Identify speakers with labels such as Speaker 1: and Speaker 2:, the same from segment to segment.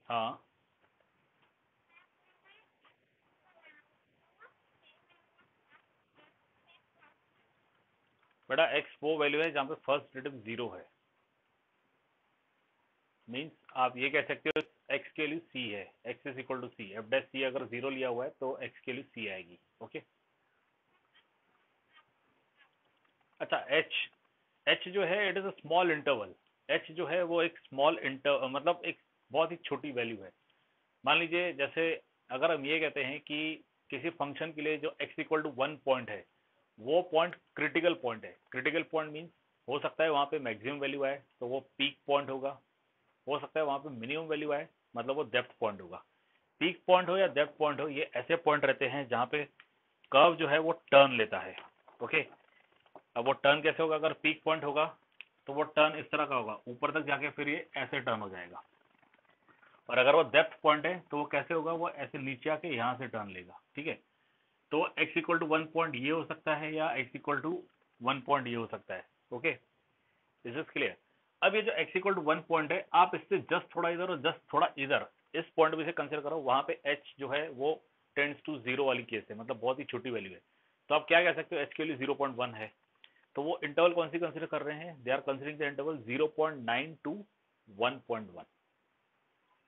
Speaker 1: हाँ बेटा, एक्स वो वैल्यू है जहाँ पे फर्स्ट डेरिवेटिव जीरो है। मीन्स आप ये कह सकते हो एक्स के लिए सी है, x is equal to C, f dash C अगर जीरो लिया हुआ है तो एक्स के लिए सी आएगी। ओके। अच्छा, एच, एच जो है it is a small interval. H जो है वो एक स्मॉल इंटर मतलब एक बहुत ही छोटी वैल्यू है। मान लीजिए जैसे अगर हम ये कहते हैं कि किसी फंक्शन के लिए जो x equal to one point है, वो पॉइंट क्रिटिकल पॉइंट है। क्रिटिकल पॉइंट मीन्स हो सकता है वहाँ पे मैक्सिमम वैल्यू आए तो वो पीक पॉइंट होगा, हो सकता है वहाँ पे मिनिमम वैल्यू आए मतलब वो डेप्थ पॉइंट होगा। पीक पॉइंट हो या डेप्थ पॉइंट हो, ये ऐसे पॉइंट रहते हैं जहाँ पे कर्व जो है वो टर्न लेता है। ओके। अब वो टर्न कैसे होगा? अगर पीक पॉइंट होगा तो वो टर्न इस तरह का होगा, ऊपर तक जाके फिर ये ऐसे टर्न हो जाएगा। और अगर वो डेप्थ पॉइंट है तो वो कैसे होगा? वो ऐसे नीचे आके यहाँ से टर्न लेगा। ठीक है। तो x equal to one point ये हो सकता है या x equal to one point ये हो सकता है। Okay, this is clear. अब ये जो x equal to one point है, आप इससे जस्ट थोड़ा इधर और जस्ट थोड़ा इधर इस पॉइंट में से कंसिडर करो, वहां पे h जो है वो टेंड्स टू जीरो वाली केस है, मतलब बहुत ही छोटी वैल्यू है। तो आप क्या कह सकते हो? h के लिए 0.1 है। तो वो इंटरवल कौन सी कंसिडर कर रहे हैं? They are considering the interval 0.9 to 1.1।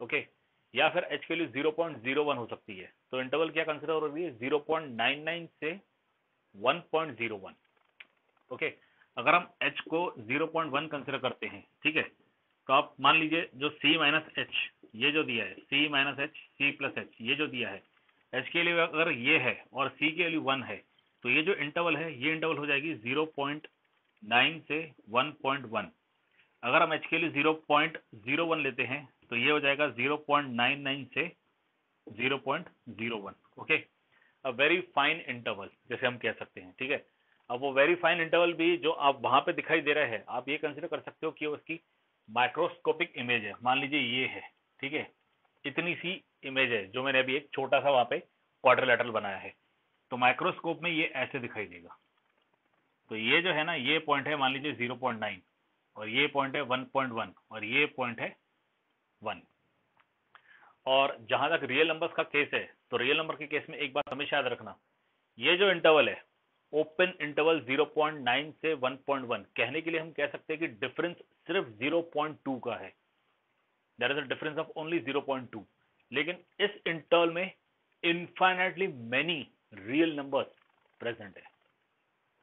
Speaker 1: ओके। या फिर h के लिए 0.01 हो सकती है। तो इंटरवल क्या कंसिडर हो रही है? 0.99 से 1.01। ओके। अगर हम h को 0.1 कंसिडर करते हैं, ठीक है, तो आप मान लीजिए जो c माइनस एच ये जो दिया है, c minus H C plus H ये जो दिया है, h के लिए अगर ये है और c के लिए 1 है, तो ये जो इंटरवल है ये इंटरवल हो जाएगी 0.9 से 1.1। अगर हम h के लिए 0.01 लेते हैं तो ये हो जाएगा 0.99 से 0.01। Okay. A very fine interval जैसे हम कह सकते हैं। ठीक है। अब वो वेरी फाइन इंटरवल भी जो आप वहां पे दिखाई दे रहा है, आप ये कंसिडर कर सकते हो कि उसकी माइक्रोस्कोपिक इमेज है। मान लीजिए ये है, ठीक है, इतनी सी इमेज है जो मैंने अभी एक छोटा सा वहां पे क्वाड्रिलेटरल बनाया है, तो माइक्रोस्कोप में ये ऐसे दिखाई देगा। तो ये जो है ना, ये पॉइंट है मान लीजिए 0.9, और ये पॉइंट है 1.1, और ये पॉइंट है 1। और जहां तक रियल नंबर्स का केस है, तो रियल नंबर के केस में एक बात हमेशा याद रखना, ये जो इंटरवल है ओपन इंटरवल 0.9 से 1.1, कहने के लिए हम कह सकते हैं कि डिफरेंस सिर्फ 0.2 का है। There is a difference of only 0.2। लेकिन इस इंटरवल में infinitely many real numbers present है।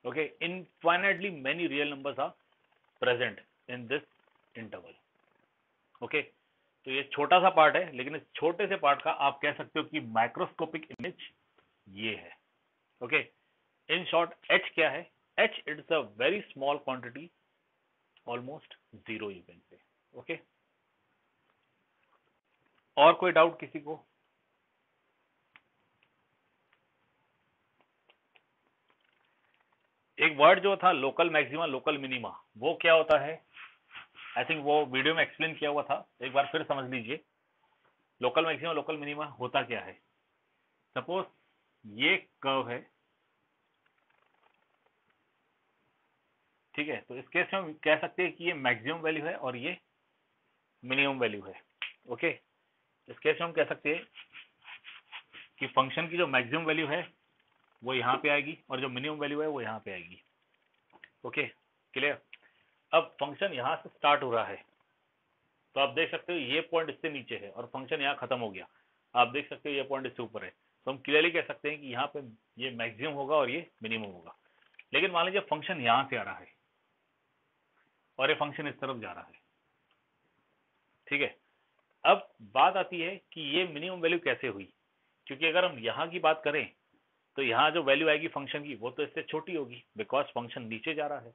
Speaker 1: Okay, infinitely many real numbers are present in this interval. Okay. तो ये छोटा सा पार्ट है, लेकिन इस छोटे से पार्ट का आप कह सकते हो कि माइक्रोस्कोपिक इमेज ये है। ओके। इन शॉर्ट h क्या है? h it's a very small quantity, almost zero you can say. Okay. और कोई डाउट किसी को? एक वर्ड जो था लोकल मैक्सिमा लोकल मिनिमा, वो क्या होता है? आई थिंक वो वीडियो में एक्सप्लेन किया हुआ था, एक बार फिर समझ लीजिए। लोकल मैक्सिमा लोकल मिनिमा होता क्या है? सपोज ये कर्व है, ठीक है, तो इस केस में हम कह सकते हैं कि ये मैक्सिमम वैल्यू है और ये मिनिमम वैल्यू है। ओके। इस केस में हम कह सकते हैं कि फंक्शन की जो मैक्सिमम वैल्यू है वो यहाँ पे आएगी और जो मिनिमम वैल्यू है वो यहाँ पे आएगी। Okay, clear. अब फंक्शन यहाँ से स्टार्ट हो रहा है, तो आप देख सकते हो ये पॉइंट इससे नीचे है और फंक्शन यहाँ खत्म हो गया। आप देख सकते हो ये पॉइंट इससे ऊपर है, तो हम क्लियरली कह सकते हैं कि यहाँ पे ये मैक्सिमम होगा और ये मिनिमम होगा। लेकिन मान लीजिए फंक्शन यहाँ से आ रहा है और ये फंक्शन इस तरफ जा रहा है, ठीक है। अब बात आती है कि ये मिनिमम वैल्यू कैसे हुई, क्योंकि अगर हम यहाँ की बात करें तो यहाँ जो वैल्यू आएगी फंक्शन की वो तो इससे छोटी होगी, बिकॉज फंक्शन नीचे जा रहा है।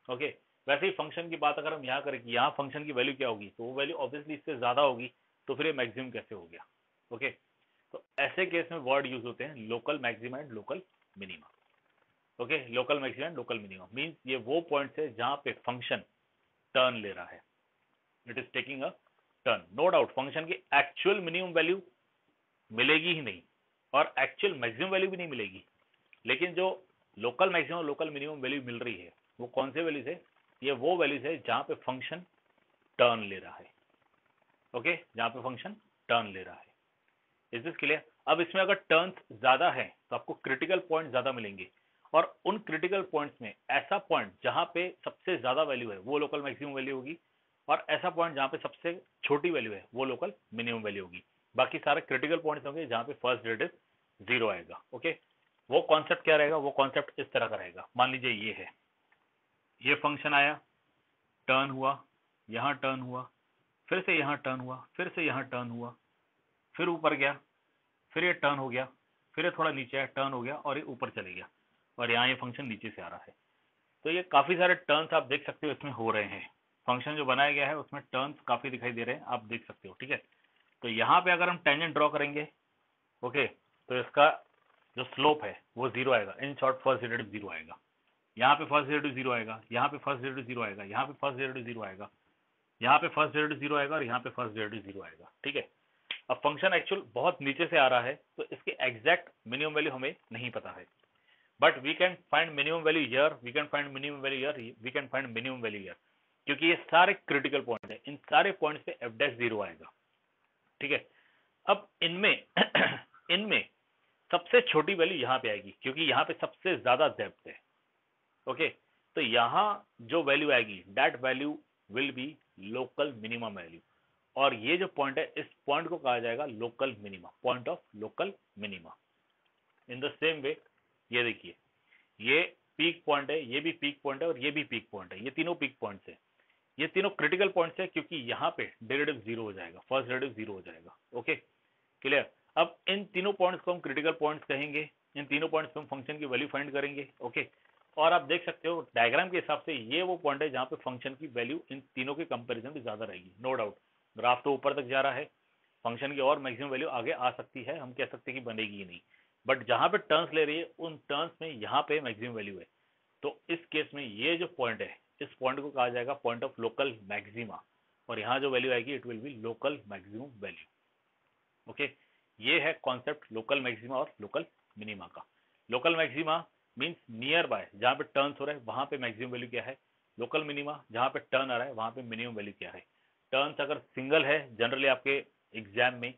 Speaker 1: ओके। वैसे ही फंक्शन की बात अगर हम यहाँ करें कि यहाँ फंक्शन की वैल्यू क्या होगी, तो वो वैल्यू ऑब्वियसली इससे ज्यादा होगी, तो फिर ये मैक्सिमम कैसे हो गया? ओके। तो ऐसे केस में वर्ड यूज होते हैं local maxima and local minima. Okay, local maxima and local minima means ये वो पॉइंट है जहाँ पे फंक्शन टर्न ले रहा है, it is taking a turn. No doubt function की एक्चुअल मिनिमम वैल्यू मिलेगी ही नहीं और एक्चुअल मैक्सिमम वैल्यू भी नहीं मिलेगी, लेकिन जो local maximum local minimum value मिल रही है वो कौन से वैल्यूज है? ये वो वैल्यूज है जहां पे फंक्शन टर्न ले रहा है। ओके, जहाँ पे फंक्शन टर्न ले रहा है। Is this clear? अब इसमें अगर टर्न्स ज्यादा है तो आपको क्रिटिकल पॉइंट ज्यादा मिलेंगे, और उन क्रिटिकल पॉइंट्स में ऐसा पॉइंट जहां पे सबसे ज्यादा वैल्यू है वो लोकल मैक्सिमम वैल्यू होगी, और ऐसा पॉइंट जहां पे सबसे छोटी वैल्यू है वो लोकल मिनिमम वैल्यू होगी। बाकी सारे क्रिटिकल पॉइंट्स होंगे जहां पे फर्स्ट डेरिवेटिव जीरो आएगा। ओके, वो कॉन्सेप्ट क्या रहेगा? वो कॉन्सेप्ट इस तरह का रहेगा। मान लीजिए ये है, ये फंक्शन आया, टर्न हुआ, यहाँ टर्न हुआ, फिर से यहाँ टर्न हुआ, फिर से यहाँ टर्न हुआ, फिर ऊपर गया, फिर ये टर्न हो गया, फिर ये थोड़ा नीचे आया, टर्न हो गया, और ये ऊपर चले गया, और यहाँ ये फंक्शन नीचे से आ रहा है। तो ये काफी सारे टर्न्स आप देख सकते हो इसमें हो रहे हैं। फंक्शन जो बनाया गया है उसमें टर्न्स काफी दिखाई दे रहे हैं, आप देख सकते हो। ठीक है, तो यहाँ पे अगर हम टेंजेंट ड्रॉ करेंगे, ओके, तो इसका जो स्लोप है वो जीरो आएगा। In short first derivative zero आएगा, यहाँ पे फर्स्ट डेरिवेटिव जीरो आएगा, यहाँ पे फर्स्ट डेरिवेटिव जीरो आएगा, यहाँ पे फर्स्ट डेरिवेटिव जीरो आएगा, यहाँ पे फर्स्ट डेरिवेटिव जीरो आएगा, और यहाँ पे फर्स्ट डेरिवेटिव जीरो आएगा। ठीक है, अब फंक्शन एक्चुअल बहुत नीचे से आ रहा है, तो इसके एग्जैक्ट मिनिमम वैल्यू हमें नहीं पता है, but we can find minimum value here, we can find minimum value here, we can find minimum value here, क्योंकि ये सारे क्रिटिकल पॉइंट है। इन सारे पॉइंट्स पे एफ डैश जीरो आएगा। ठीक है, अब इनमें इनमें सबसे छोटी वैल्यू यहाँ पे आएगी, क्योंकि यहाँ पे सबसे ज्यादा डेप्थ है। ओके, तो यहाँ जो वैल्यू आएगी that value will be local minimum value, और ये जो पॉइंट है इस पॉइंट को कहा जाएगा local minima, point of local minima. In the same way ये देखिए, ये पीक पॉइंट है, ये भी पीक पॉइंट है, और ये भी पीक पॉइंट है, ये तीनों पीक पॉइंट्स है, ये तीनों क्रिटिकल पॉइंट्स है, क्योंकि यहाँ पे डेरिवेटिव जीरो हो जाएगा, फर्स्ट डेरिवेटिव जीरो हो जाएगा। Okay, clear? अब इन तीनों पॉइंट्स को हम क्रिटिकल पॉइंट्स कहेंगे, इन तीनों पॉइंट्स पे हम फंक्शन की वैल्यू फाइंड करेंगे। ओके, और आप देख सकते हो डायग्राम के हिसाब से ये वो पॉइंट है जहाँ पे फंक्शन की वैल्यू इन तीनों के कंपैरिजन में ज्यादा रहेगी। नो डाउट, ग्राफ तो ऊपर तक जा रहा है, फंक्शन की और मैक्सिमम वैल्यू आगे आ सकती है, हम कह सकते हैं कि बनेगी ही नहीं, बट जहाँ पे टर्न्स ले रही है उन टर्न्स में यहाँ पे मैक्सिमम वैल्यू है। तो इस केस में ये जो पॉइंट है, इस पॉइंट को कहा जाएगा पॉइंट ऑफ लोकल मैक्सिमा, और यहाँ जो वैल्यू आएगी it will B local maximum value. Okay, ये है कॉन्सेप्ट लोकल मैक्सिमा और लोकल मिनिमा का। Local maxima means near by, जहाँ पे टर्न्स हो रहे हैं वहां पे मैक्सिमम वैल्यू क्या है। लोकल मिनिमा, जहाँ पे टर्न आ रहा है वहां पे मिनिमम वैल्यू क्या है। टर्न्स अगर सिंगल है, जनरली आपके एग्जाम में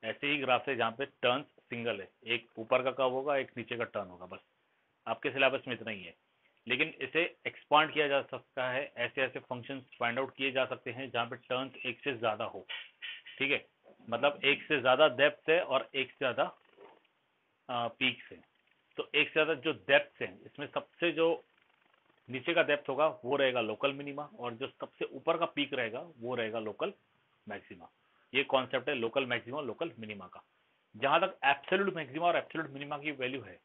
Speaker 1: ऐसे ही ग्राफ है जहाँ पे टर्न्स सिंगल है, एक ऊपर का कर्व होगा, एक नीचे का टर्न होगा, बस आपके सिलेबस में इतना ही है। लेकिन इसे एक्सपांड किया जा सकता है, ऐसे ऐसे फंक्शंस फाइंड आउट किए जा सकते हैं जहाँ पे टर्न्स एक से ज्यादा हो। ठीक है, मतलब एक से ज्यादा डेप्थ है और एक से ज्यादा पीक से। तो एक से ज्यादा जो डेप्थ है, इसमें सबसे जो नीचे का डेप्थ होगा वो रहेगा लोकल मिनिमा, और जो सबसे ऊपर का पीक रहेगा वो रहेगा लोकल मैक्सिमा। ये कॉन्सेप्ट है लोकल मैक्सिमा लोकल मिनिमा का। जहां तक एब्सोल्यूट मैक्सिमा और एब्सोल्यूट मिनिमा की वैल्यू है,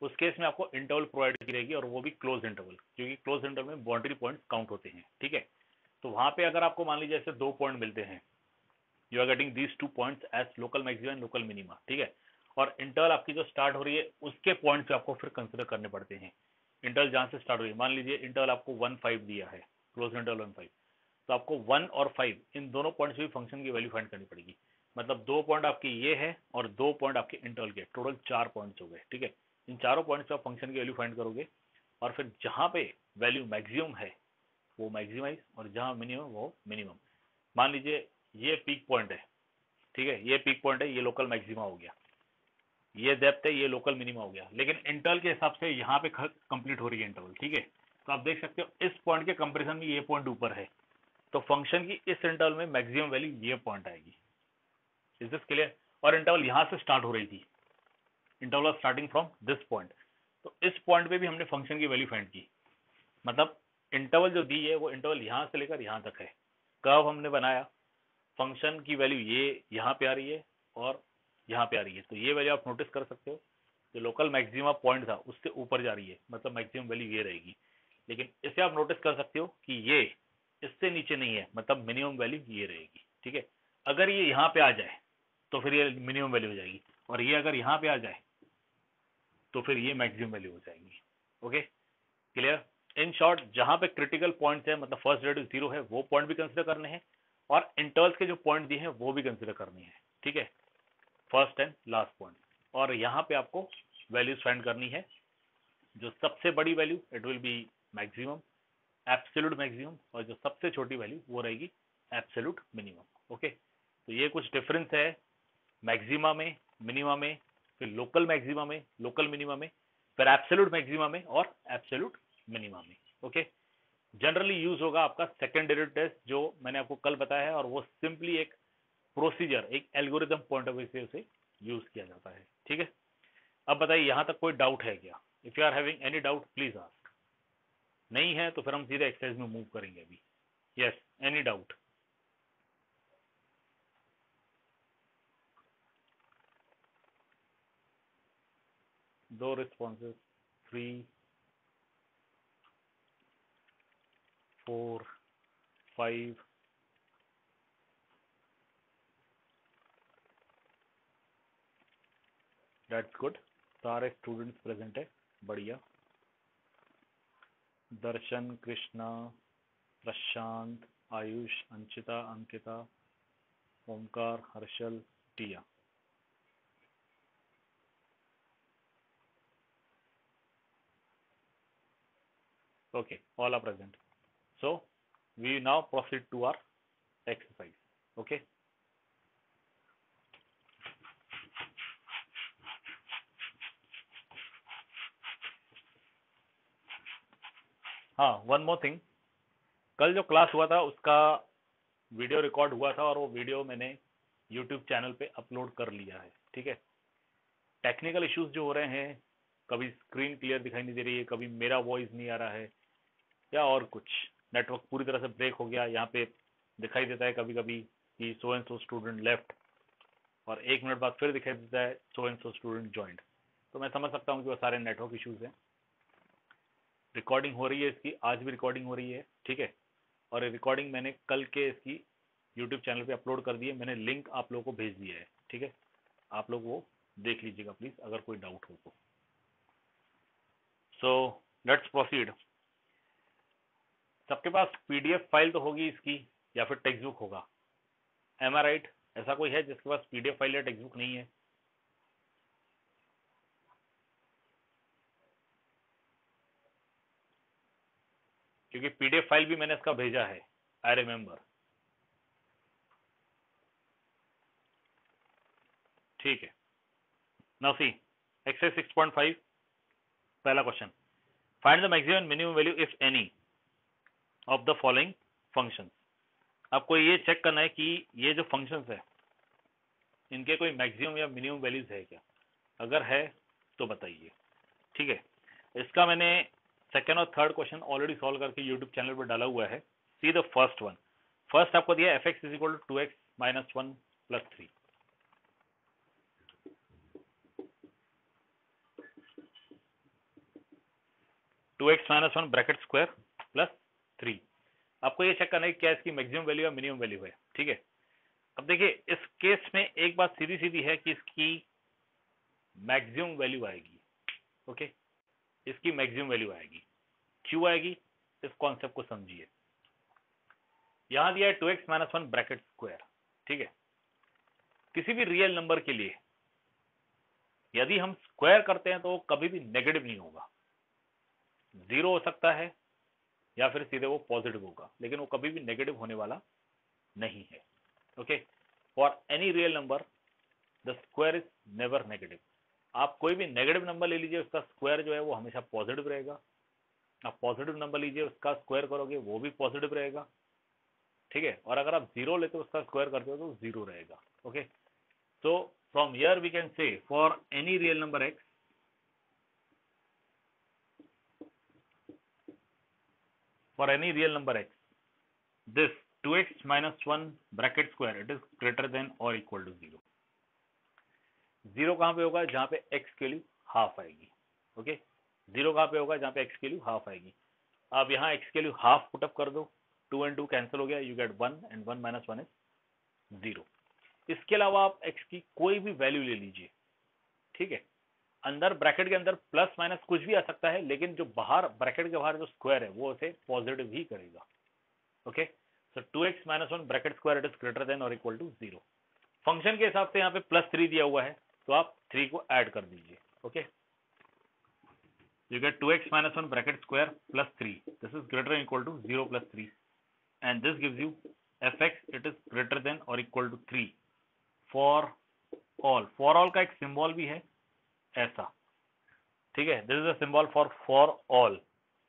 Speaker 1: उस केस में आपको इंटरवल प्रोवाइड की रहेगी, और वो भी क्लोज इंटरवल, क्योंकि क्लोज इंटरवल में बाउंड्री पॉइंट काउंट होते हैं। ठीक है, तो वहां पे अगर आपको मान लीजिए ऐसे दो पॉइंट मिलते हैं, you are getting these two points as local maxima and local minima. ठीक है, और इंटरवल आपकी जो स्टार्ट हो रही है उसके पॉइंट्स आपको फिर कंसिडर करने पड़ते हैं। इंटरवल जहां से स्टार्ट हो रही है, मान लीजिए इंटरवल आपको 1 5 दिया है, क्लोज इंटरवल 1 5, तो आपको 1 और 5 इन दोनों पॉइंट्स भी फंक्शन की वैल्यू फाइंड करनी पड़ेगी। मतलब दो पॉइंट आपके ये है और दो पॉइंट आपके इंटरवल के, टोटल 4 पॉइंट्स हो गए। ठीक है, इन चारों पॉइंट्स पे आप फंक्शन की वैल्यू फाइंड करोगे, और फिर जहां पे वैल्यू मैक्सिमम है वो मैक्सिमाइज, और जहां मिनिमम वो मिनिमम। मान लीजिए ये पीक पॉइंट है, ठीक है, ये पीक पॉइंट है, ये लोकल मैक्सिमा हो गया, ये डेप्थ है, ये लोकल मिनिमा हो गया, लेकिन इंटरवल के हिसाब से यहाँ पे कंप्लीट हो रही है इंटरवल। ठीक है, तो आप देख सकते हो इस पॉइंट के कंपेरिजन में ये पॉइंट ऊपर है, तो फंक्शन की इस इंटरवल में मैक्सिमम वैल्यू ये पॉइंट आएगी। Is this clear? और इंटरवल यहाँ से स्टार्ट हो रही थी, interval starting from this point, तो इस पॉइंट पे भी हमने फंक्शन की वैल्यू फाइंड की। मतलब इंटरवल जो दी है वो इंटरवल यहाँ से लेकर यहाँ तक है, कर्व हमने बनाया, फंक्शन की वैल्यू ये यहाँ पे आ रही है और यहाँ पे आ रही है, तो ये वैल्यू आप नोटिस कर सकते हो, जो लोकल मैक्सिमा पॉइंट था उससे ऊपर जा रही है, मतलब मैक्सिमम वैल्यू ये रहेगी। लेकिन इसे आप नोटिस कर सकते हो कि ये इससे नीचे नहीं है, मतलब मिनिमम वैल्यू ये रहेगी। ठीक है, अगर ये यहाँ पे आ जाए तो फिर ये मिनिमम वैल्यू हो जाएगी, और ये अगर यहाँ पे आ जाए तो फिर ये मैक्सिमम वैल्यू हो जाएगी। Okay, clear? इन शॉर्ट, जहां पे क्रिटिकल पॉइंट्स है, मतलब फर्स्ट डेरिवेटिव जीरो है, वो पॉइंट भी कंसिडर करने हैं, और इंटरवल्स के जो पॉइंट दिए हैं वो भी कंसिडर करने हैं। ठीक है, फर्स्ट एंड लास्ट पॉइंट, और यहाँ पे आपको वैल्यूज फाइंड करनी है। जो सबसे बड़ी value it will B maximum, absolute maximum, और जो सबसे छोटी वैल्यू वो रहेगी एब्सोल्यूट मिनिमम। ओके, तो ये कुछ डिफरेंस है मैक्सिमा में, मिनिमा में, फिर लोकल मैक्सिमा में, लोकल मिनिमा में, फिर एब्सोल्यूट मैक्सिमा में और एब्सोल्यूट मिनिमा में। ओके, जनरली यूज होगा आपका सेकेंड डेरिवेटिव टेस्ट जो मैंने आपको कल बताया है, और वो सिंपली एक प्रोसीजर, एक एल्गोरिथम पॉइंट ऑफ व्यू से उसे यूज किया जाता है। ठीक है, अब बताइए यहां तक कोई डाउट है क्या? If you are having any doubt please ask. नहीं है तो फिर हम सीधे एक्सरसाइज में मूव करेंगे अभी। Yes, any doubt? दो रिस्पॉन्सेस, 3, 4, 5, दैट्स गुड। सारे स्टूडेंट्स प्रेजेंट है, बढ़िया। Darshan, Krishna, Prashant, Ayush, Anshita, Ankita, Omkar, Harshal, Tia. Okay, all are present. So we now proceed to our exercise. Okay. हाँ, वन मोर थिंग, कल जो क्लास हुआ था उसका वीडियो रिकॉर्ड हुआ था और वो वीडियो मैंने यूट्यूब चैनल पे अपलोड कर लिया है। ठीक है, टेक्निकल इश्यूज जो हो रहे हैं, कभी स्क्रीन क्लियर दिखाई नहीं दे रही है, कभी मेरा वॉइस नहीं आ रहा है, या और कुछ नेटवर्क पूरी तरह से ब्रेक हो गया, यहाँ पे दिखाई देता है कभी कभी कि so and so student left, और 1 मिनट बाद फिर दिखाई देता है so and so student joint. तो मैं समझ सकता हूँ कि वो सारे नेटवर्क इश्यूज हैं। रिकॉर्डिंग हो रही है इसकी, आज भी रिकॉर्डिंग हो रही है। ठीक है, और रिकॉर्डिंग मैंने कल के इसकी यूट्यूब चैनल पे अपलोड कर दी है, मैंने लिंक आप लोगों को भेज दिया है। ठीक है, आप लोग वो देख लीजिएगा प्लीज अगर कोई डाउट हो तो। So let's proceed. सबके पास पीडीएफ फाइल तो होगी इसकी, या फिर टेक्स्ट बुक होगा? एम आई राइट? ऐसा कोई है जिसके पास पीडीएफ फाइल या टेक्स्ट बुक नहीं है? क्योंकि पीडीएफ फाइल भी मैंने इसका भेजा है, आई रिमेम्बर। ठीक है, नाउ सी एक्सरसाइज 6.5, पहला question, find the maximum and minimum value if any of the following functions. आपको ये चेक करना है कि ये जो फंक्शंस है इनके कोई मैक्सिमम या मिनिमम वैल्यूज है क्या, अगर है तो बताइए। ठीक है, इसका मैंने सेकेंड और थर्ड क्वेश्चन ऑलरेडी सॉल्व करके यूट्यूब चैनल पर डाला हुआ है। See the first one. First आपको दिया F X is equal to 2x minus 1 plus 3। Two X minus one bracket square plus 3। आपको ये चेक करना है क्या इसकी मैक्सिमम वैल्यू या मिनिमम वैल्यू है। ठीक है, अब देखिए इस केस में एक बात सीधी सीधी है कि इसकी मैक्सिमम वैल्यू आएगी। ओके, इसकी मैक्सिमम वैल्यू आएगी। क्यों आएगी, इस कॉन्सेप्ट को समझिए। यहां दिया है 2x माइनस 1 ब्रैकेट स्क्वायर। ठीक है, किसी भी रियल नंबर के लिए यदि हम स्क्वायर करते हैं तो वो कभी भी नेगेटिव नहीं होगा। जीरो हो सकता है या फिर सीधे वो पॉजिटिव होगा, लेकिन वो कभी भी नेगेटिव होने वाला नहीं है। Okay, for any real number the square is never negative. आप कोई भी नेगेटिव नंबर ले लीजिए, उसका स्क्वायर जो है वो हमेशा पॉजिटिव रहेगा। आप पॉजिटिव नंबर लीजिए, उसका स्क्वायर करोगे वो भी पॉजिटिव रहेगा। ठीक है, और अगर आप जीरो लेते हो उसका स्क्वायर करते हो तो जीरो रहेगा। Okay, so from here we can say for any real number x, for any real number x, this 2x minus 1 bracket square it is greater than or equal to 0। Zero कहां पे होगा, जहां पे x की value half आएगी। Okay, zero कहां पे होगा, जहां पे x की वैल्यू हाफ आएगी। अब यहाँ x की वैल्यू हाफ पुटअप कर दो, 2 and 2 कैंसिल हो गया, you get 1 and 1 minus 1 is 0। इसके अलावा आप x की कोई भी वैल्यू ले लीजिए। ठीक है, अंदर ब्रैकेट के अंदर प्लस माइनस कुछ भी आ सकता है, लेकिन जो बाहर ब्रैकेट के बाहर जो स्क्वायर है वो उसे पॉजिटिव ही करेगा। Okay, so 2x minus 1 bracket square it is greater than और इक्वल टू 0। फंक्शन के हिसाब से यहाँ पे प्लस 3 दिया हुआ है, तो आप 3 को ऐड कर दीजिए। Okay, you get 2x minus 1 bracket square plus 3, this is greater than equal to 0 plus 3, and this gives you F X it is greater than और इक्वल टू 3 फॉर ऑल का एक सिंबल भी है ऐसा, ठीक है। This is a symbol for all,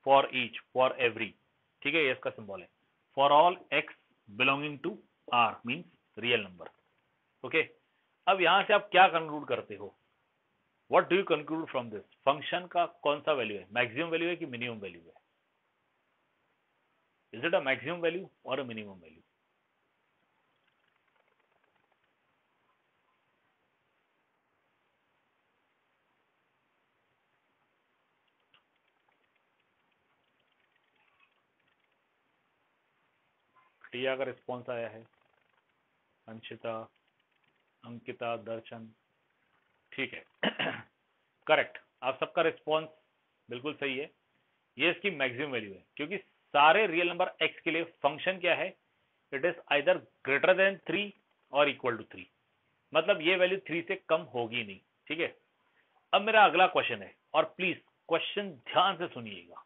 Speaker 1: for each, for every, ठीक है, ये इसका सिंबल है। For all X belonging to R means real number, okay. अब यहां से आप क्या कंक्लूड करते हो, what do you conclude from this? Function का कौन सा वैल्यू है, मैक्सिमम वैल्यू है कि मिनिमम वैल्यू है? Is it a maximum value और अ मिनिमम वैल्यू? प्रिया का रिस्पॉन्स आया है, अंशिता, अंकिता, दर्शन, ठीक है। करेक्ट, आप सबका रिस्पॉन्स बिल्कुल सही है। ये इसकी मैक्सिमम वैल्यू है, क्योंकि सारे रियल नंबर x के लिए फंक्शन क्या है, it is either greater than 3 और इक्वल टू 3, मतलब ये वैल्यू 3 से कम होगी नहीं, ठीक है। अब मेरा अगला क्वेश्चन है, और प्लीज क्वेश्चन ध्यान से सुनिएगा,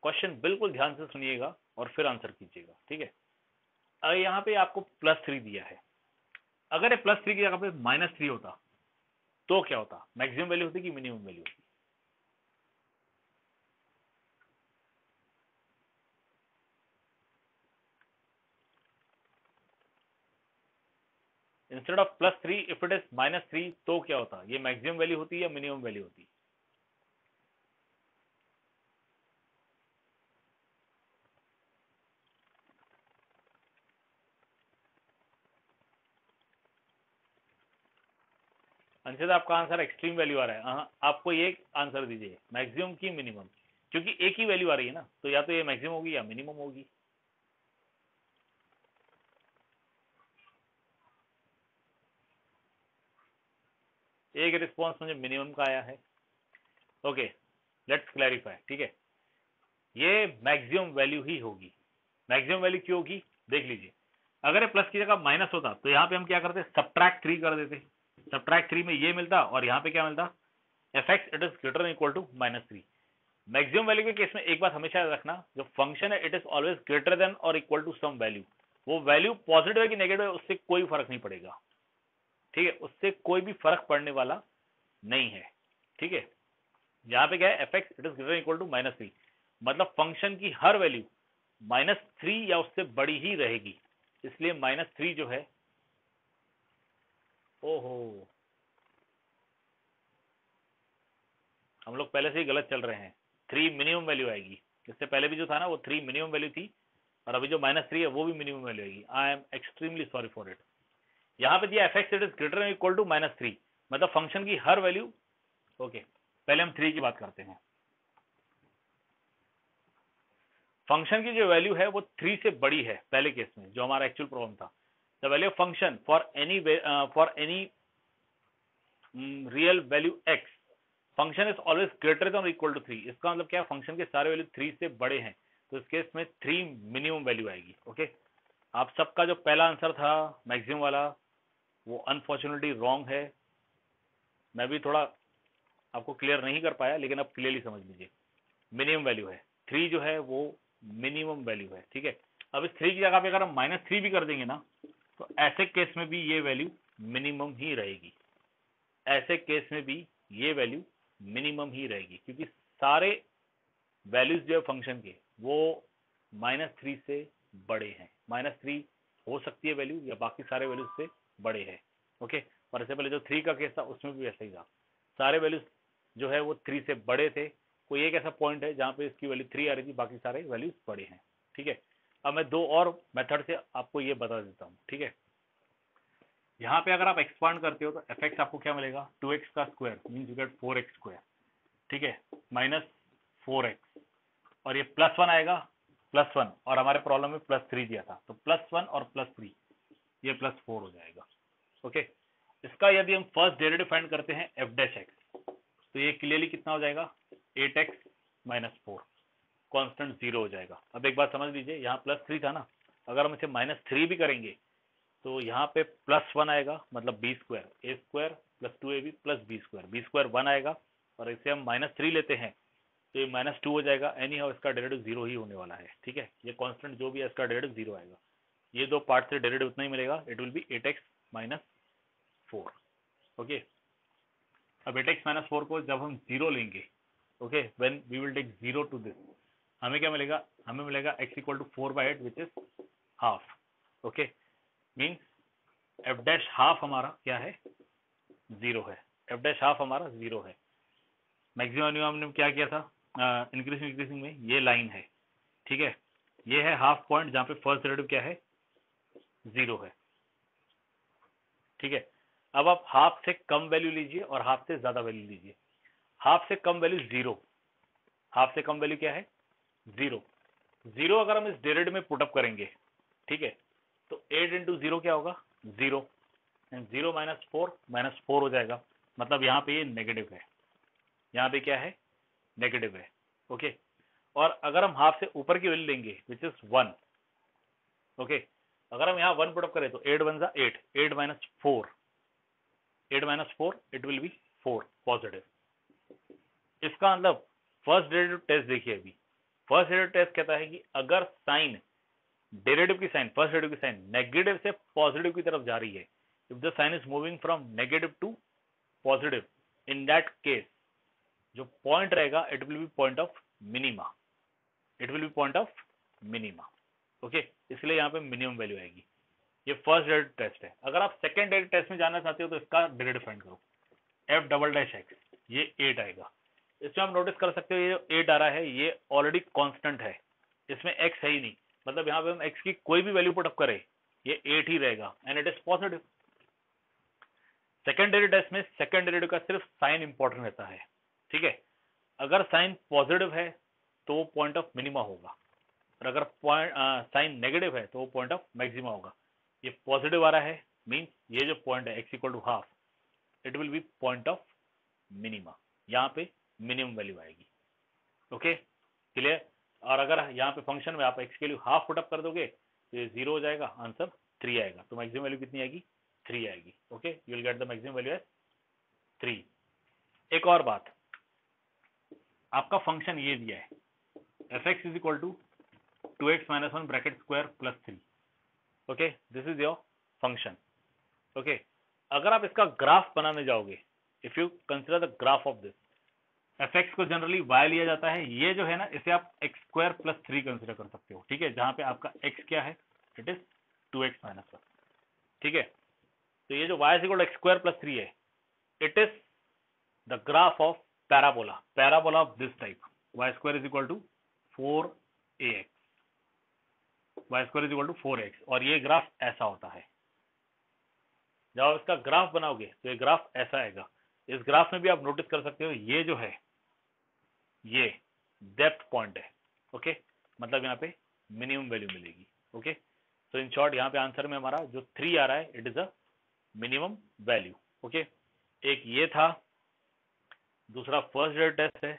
Speaker 1: क्वेश्चन बिल्कुल ध्यान से सुनिएगा और फिर आंसर कीजिएगा, ठीक है। अगर यहाँ पे आपको +3 दिया है, अगर ये +3 की जगह पे -3 होता तो क्या होता, मैक्सिमम वैल्यू होती कि मिनिमम वैल्यू होती? Instead of +3 if it is -3 तो क्या होता, ये मैक्सिमम वैल्यू होती या मिनिमम वैल्यू होती? अंशद आपका आंसर एक्सट्रीम वैल्यू आ रहा है। हाँ, आपको ये आंसर दीजिए, मैक्सिमम की मिनिमम, क्योंकि एक ही वैल्यू आ रही है ना, तो या तो ये मैक्सिमम होगी या मिनिमम होगी। एक रिस्पॉन्स मुझे मिनिमम का आया है, ओके, लेट्स क्लैरिफाई, ठीक है। ये मैक्सिमम वैल्यू ही होगी। मैक्सिमम वैल्यू क्यों होगी, देख लीजिए। अगर ये प्लस की जगह माइनस होता तो यहाँ पे हम क्या करते, सब्ट्रैक्ट 3 कर देते। सब्ट्रैक्ट 3 में ये मिलता और यहाँ पे क्या मिलता, F X it is greater equal to -3। Maximum value के केस में एक बात हमेशा याद रखना, जो फंक्शन है it is always greater than और इक्वल टू सम वैल्यू। वो वैल्यू पॉजिटिव है कि नेगेटिव है उससे कोई फर्क नहीं पड़ेगा, ठीक है, उससे कोई भी फर्क पड़ने वाला नहीं है, ठीक है। यहाँ पे क्या है, F X it is greater equal to -3, मतलब फंक्शन की हर वैल्यू -3 या उससे बड़ी ही रहेगी, इसलिए -3 जो है, ओहो, हम लोग पहले से ही गलत चल रहे हैं। 3 मिनिमम वैल्यू आएगी, इससे पहले भी जो था ना वो 3 मिनिमम वैल्यू थी, और अभी जो -3 है वो भी मिनिमम वैल्यू आएगी। I am extremely sorry for it. यहाँ पे दिया F X it is greater equal to -3, मतलब फंक्शन की हर वैल्यू, ओके, पहले हम 3 की बात करते हैं। फंक्शन की जो वैल्यू है वो 3 से बड़ी है पहले केस में, जो हमारा एक्चुअल प्रॉब्लम था। The value of function for any real value x, function is always greater than और इक्वल टू 3। इसका मतलब क्या है, फंक्शन के सारे वैल्यू 3 से बड़े हैं, तो इस केस में 3 मिनिमम वैल्यू आएगी, ओके। आप सबका जो पहला आंसर था मैक्सिमम वाला, वो अनफॉर्चुनेटली रॉन्ग है। मैं भी थोड़ा आपको क्लियर नहीं कर पाया, लेकिन अब क्लियरली समझ लीजिए, मिनिमम वैल्यू है 3 जो है वो मिनिमम वैल्यू है, ठीक है। अब इस 3 की जगह पे अगर हम -3 भी कर देंगे ना, तो ऐसे केस में भी ये वैल्यू मिनिमम ही रहेगी, ऐसे केस में भी ये वैल्यू मिनिमम ही रहेगी, क्योंकि सारे वैल्यूज जो है फंक्शन के वो -3 से बड़े हैं। -3 हो सकती है वैल्यू, या बाकी सारे वैल्यूज से बड़े हैं, ओके। और इससे पहले जो 3 का केस था उसमें भी ऐसा ही था, सारे वैल्यूज जो है वो 3 से बड़े थे। कोई एक ऐसा पॉइंट है जहाँ पे इसकी वैल्यू 3 आ रही थी, बाकी सारे वैल्यूज बड़े हैं, ठीक है। अब मैं 2 और मेथड से आपको ये बता देता हूँ, ठीक है। यहाँ पे अगर आप एक्सपांड करते हो तो एफ एक्स आपको क्या मिलेगा, 2x का square means you gate 4x square, ठीक है, -4x, और ये +1 आएगा, +1, और हमारे प्रॉब्लम में +3 दिया था, तो +1 और +3 ये +4 हो जाएगा, ओके। इसका यदि हम फर्स्ट डेरिवेटिव फाइंड करते हैं एफ डैश एक्स, तो ये क्लियरली कितना हो जाएगा, 8x -4, कांस्टेंट 0 हो जाएगा। अब एक बात समझ लीजिए, यहाँ +3 था ना, अगर हम इसे -3 भी करेंगे तो यहाँ पे +1 आएगा, मतलब b square, a² + 2ab + b² b² 1 आएगा, और इसे हम -3 लेते हैं तो ये -2 हो जाएगा। एनी हाउ इसका डेरिवेटिव 0 ही होने वाला है, ठीक है। ये कांस्टेंट जो भी है इसका डेरिवेटिव 0 आएगा। ये दो पार्ट से डेरिवेटिव उतना ही मिलेगा, it will B 8x - 4। Okay, अब 8x - 4 को जब हम 0 लेंगे, okay, when we will take 0 to this, हमें क्या मिलेगा? हमें मिलेगा x = 4/8 which is half. Okay, means f dash half हमारा क्या है? 0 है। f डैश हाफ हमारा 0 है। मैक्सिमम मिनिमम हमने क्या किया था? इंक्रीजिंग में ये लाइन है, ठीक है। ये है हाफ पॉइंट जहाँ पे फर्स्ट डेरिवेटिव क्या है? 0 है, ठीक है। अब आप हाफ से कम वैल्यू लीजिए और हाफ से ज्यादा वैल्यू लीजिए। हाफ से कम वैल्यू 0, हाफ से कम वैल्यू क्या है? 0। 0 अगर हम इस डेरिवेटिव में पुटअप करेंगे, ठीक है, तो 8 इंटू 0 क्या होगा? 0। 0 - 4 -4 हो जाएगा, मतलब यहाँ पे ये नेगेटिव है, यहाँ पे क्या है? नेगेटिव है। ओके, और अगर हम हाफ से ऊपर की वैल्यू लेंगे विच इज 1, ओके, अगर हम यहाँ 1 पुटअप करें तो 8 1 जा 8, 8 - 4, 8 - 4 इट विल बी 4 पॉजिटिव। इसका मतलब फर्स्ट डेरिवेटिव टेस्ट देखिए। अभी फर्स्ट डेरिवेटिव टेस्ट कहता है कि अगर साइन डेरिवेटिव की साइन, फर्स्ट डेरिवेटिव की साइन नेगेटिव से पॉजिटिव की तरफ जा रही है, if the sign is moving from negative to positive, in that case जो पॉइंट रहेगा it will be point of minima, it will be point of minima. Okay, इसलिए यहाँ पे मिनिमम वैल्यू आएगी। ये फर्स्ट डेरिवेटिव टेस्ट है। अगर आप सेकंड डेरिवेटिव टेस्ट में जाना चाहते हो तो इसका डेरिवेटिव फाइंड करो। f डबल डैश x, ये 8 आएगा। इसमें आप नोटिस कर सकते हो ये जो 8 आ रहा है ये ऑलरेडी कांस्टेंट है, इसमें x है ही नहीं, मतलब यहाँ पे हम x की कोई भी वैल्यू पुटअप करें ये 8 ही रहेगा and it is positive. Second derivative test में सेकंड डेरिवेटिव का सिर्फ साइन इंपॉर्टेंट रहता है, ठीक है। अगर साइन पॉजिटिव है तो वो पॉइंट ऑफ मिनिमा होगा, और अगर साइन नेगेटिव है तो वो पॉइंट ऑफ मैक्सिमा होगा। ये पॉजिटिव आ रहा है, मीन्स ये जो पॉइंट है x = half, it will be point of minima, यहाँ पे मिनिमम वैल्यू आएगी। Okay, clear. और अगर यहाँ पे फंक्शन में आप x के लिए हाफ पुटअप कर दोगे तो ये 0 हो जाएगा, आंसर 3 आएगा। तो मैक्सिमम वैल्यू कितनी आएगी? 3 आएगी। Okay, you will get the maximum value as 3। एक और बात, आपका फंक्शन ये दिया है f(x) = 2x - 1 bracket square plus 3। Okay, this is your function. Okay, अगर आप इसका ग्राफ बनाने जाओगे, if you consider the graph of this, fx को जनरली y लिया जाता है, ये जो है ना इसे आप x² + 3 कंसिडर कर सकते हो, ठीक है, जहां पे आपका x क्या है? इट इज 2x - 1, ठीक है। तो ये जो y = x² + 3 है, it is the graph of parabola, parabola of this type, y² = 4ax, y² = 4x, और ये ग्राफ ऐसा होता है। जब आप इसका ग्राफ बनाओगे तो ये ग्राफ ऐसा आएगा। इस ग्राफ में भी आप नोटिस कर सकते हो ये जो है ये डेप्थ पॉइंट है। ओके, मतलब यहाँ पे मिनिमम वैल्यू मिलेगी। ओके, तो इन शॉर्ट यहाँ पे आंसर में हमारा जो 3 आ रहा है it is a minimum value. Okay, एक ये था, दूसरा फर्स्ट डेरिवेटिव टेस्ट है,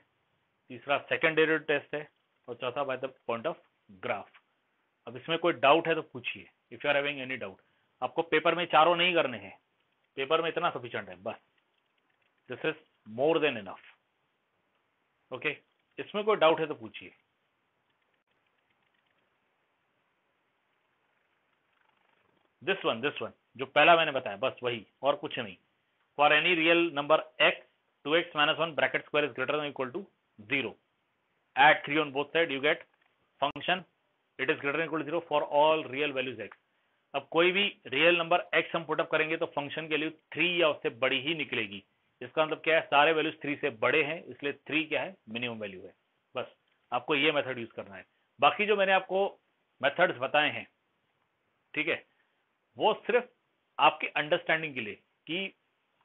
Speaker 1: तीसरा सेकंड डेरिवेटिव टेस्ट है, और चौथा by the point of graph. अब इसमें कोई डाउट है तो पूछिए, if you are having any doubt. आपको पेपर में चारों नहीं करने हैं, पेपर में इतना सफिशिएंट है बस, this is more than enough. Okay, इसमें कोई डाउट है तो पूछिए। दिस वन जो पहला मैंने बताया बस वही, और कुछ नहीं। For any real number x, 2x - 1 bracket square is greater than equal to 0, at 3 on both side, you get function it is greater than equal to 0 for all real values x। अब कोई भी real number x हम put up करेंगे तो function के लिए 3 या उससे बड़ी ही निकलेगी। इसका मतलब क्या है? सारे वैल्यूज 3 से बड़े हैं, इसलिए 3 क्या है? मिनिमम वैल्यू है। बस आपको ये मेथड यूज करना है। बाकी जो मैंने आपको मेथड्स बताए हैं, ठीक है, वो सिर्फ आपके अंडरस्टैंडिंग के लिए कि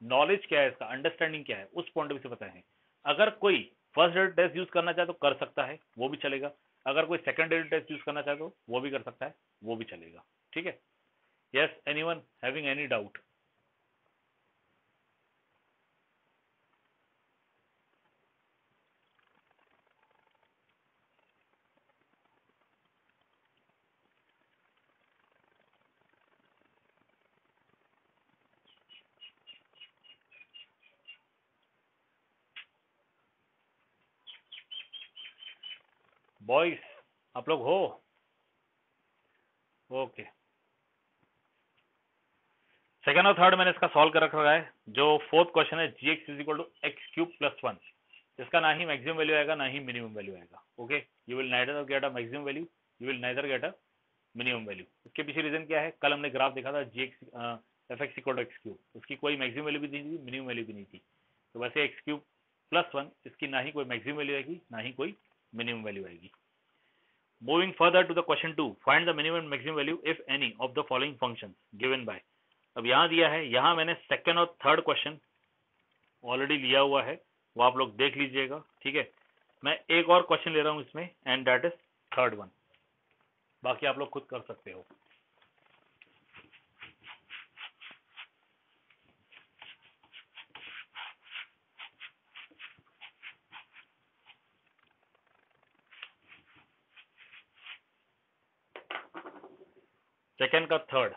Speaker 1: नॉलेज क्या है, इसका अंडरस्टैंडिंग क्या है, उस पॉइंट ऑफ व्यू से बताए हैं। अगर कोई फर्स्ट डेरिवेटिव टेस्ट यूज करना चाहे तो कर सकता है, वो भी चलेगा। अगर कोई सेकंड डेरिवेटिव टेस्ट यूज करना चाहे तो वो भी कर सकता है, वो भी चलेगा। ठीक है। Yes, anyone having any doubt? Boys आप लोग हो? ओके, सेकंड और थर्ड मैंने इसका सॉल्व कर रखा है। जो फोर्थ क्वेश्चन है g x is equal to x cube plus one, इसका ना ही मैक्सिमम वैल्यू आएगा ना ही मिनिमम वैल्यू आएगा। Okay, you will neither get a maximum value, you will neither get a minimum value. इसके पीछे रीजन क्या है? कल हमने ग्राफ देखा था g x f x equal to x cube, उसकी कोई मैक्सिमम वैल्यू भी नहीं थी, मिनिमम वैल्यू भी नहीं थी। तो वैसे एक्स क्यूब प्लस वन, इसकी ना ही कोई मैक्सिमम वैल्यू आएगी ना ही कोई मिनिमम वैल्यू आएगी। Moving further to the question 2, find the minimum and maximum value if any of the following functions given by. अब यहाँ दिया है, यहाँ मैंने सेकंड और थर्ड क्वेश्चन ऑलरेडी लिया हुआ है, वो आप लोग देख लीजिएगा। ठीक है, मैं एक और क्वेश्चन ले रहा हूँ इसमें, and that is third one, बाकी आप लोग खुद कर सकते हो। सेकंड का थर्ड,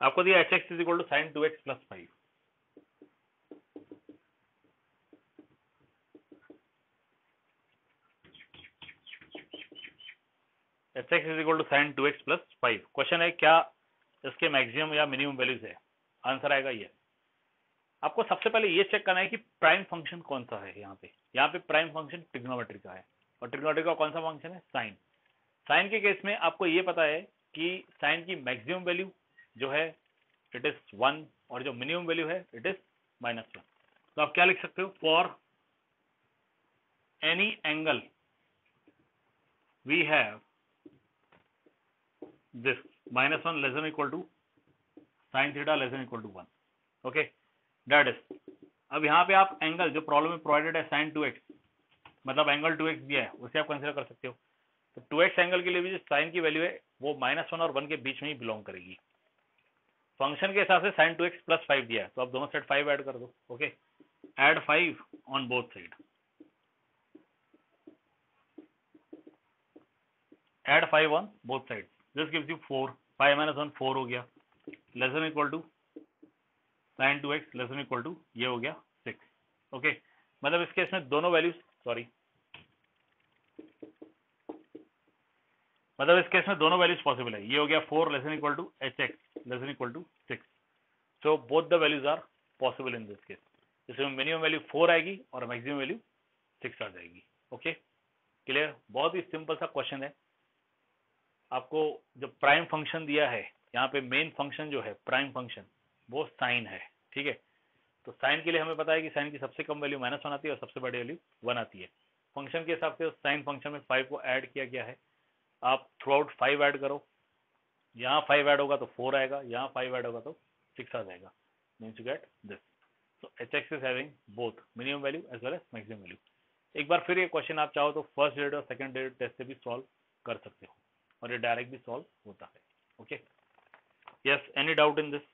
Speaker 1: आपको दिया h x is equal to sine two x plus five. H x is equal to sine two x plus five. Question है क्या इसके मैक्सिमम या मिनिमम वैल्यूज है? आंसर आएगा ये। आपको सबसे पहले ये चेक करना है कि प्राइम फंक्शन कौन सा है। यहाँ पे प्राइम फंक्शन ट्रिग्नोमेट्री का है, और ट्रिग्नोमेट्री का कौन सा फंक्शन है? साइन। साइन के केस में आपको ये पता है कि साइन की मैक्सिमम वैल्यू जो है इट इज वन, और जो मिनिमम वैल्यू है इट इज माइनस वन। तो आप क्या लिख सकते हो? For any angle we have this minus one less than equal to sine theta less than equal to one. Okay, that is. अब यहाँ पे आप एंगल जो प्रॉब्लम में प्रोवाइडेड है साइन टू एक्स, मतलब एंगल टू एक्स दिया है, उसे आप कंसिडर कर सकते हो। तो टू एक्स एंगल के लिए भी जो साइन की वैल्यू है वो माइनस वन और वन के बीच में ही बिलोंग करेगी। फंक्शन के हिसाब से sign two x plus five दिया है, तो आप दोनों साइड फाइव ऐड कर दो। Okay, add five on both side, add five on both side, this gives you four. Five minus one four हो गया, less than equal to sine two x less than equal to ये हो गया six. Okay, मतलब इस case में दोनों values, sorry, मतलब इस केस में दोनों वैल्यूज पॉसिबल है। ये हो गया four less than equal to h x less than equal to six. So both the values are possible in this case. इसमें मिनिमम वैल्यू फोर आएगी और मैक्सिमम वैल्यू सिक्स आ जाएगी। Okay, clear? बहुत ही सिंपल सा क्वेश्चन है। आपको जो प्राइम फंक्शन दिया है, यहाँ पे मेन फंक्शन जो है प्राइम फंक्शन वो साइन है। ठीक है, तो साइन के लिए हमें पता है कि साइन की सबसे कम वैल्यू माइनस वन आती है और सबसे बड़ी वैल्यू वन आती है। फंक्शन के हिसाब से साइन फंक्शन में फाइव को ऐड किया गया है। आप थ्रू आउट फाइव ऐड करो, यहाँ फाइव ऐड होगा तो फोर आएगा, यहाँ फाइव ऐड होगा तो सिक्स आ जाएगा। Means you get this. So h x is having both minimum value as well as maximum value. एक बार फिर ये क्वेश्चन आप चाहो तो फर्स्ट डेट और सेकंड डेट टेस्ट से भी सॉल्व कर सकते हो, और ये डायरेक्ट भी सॉल्व होता है। Okay, yes, any doubt in this?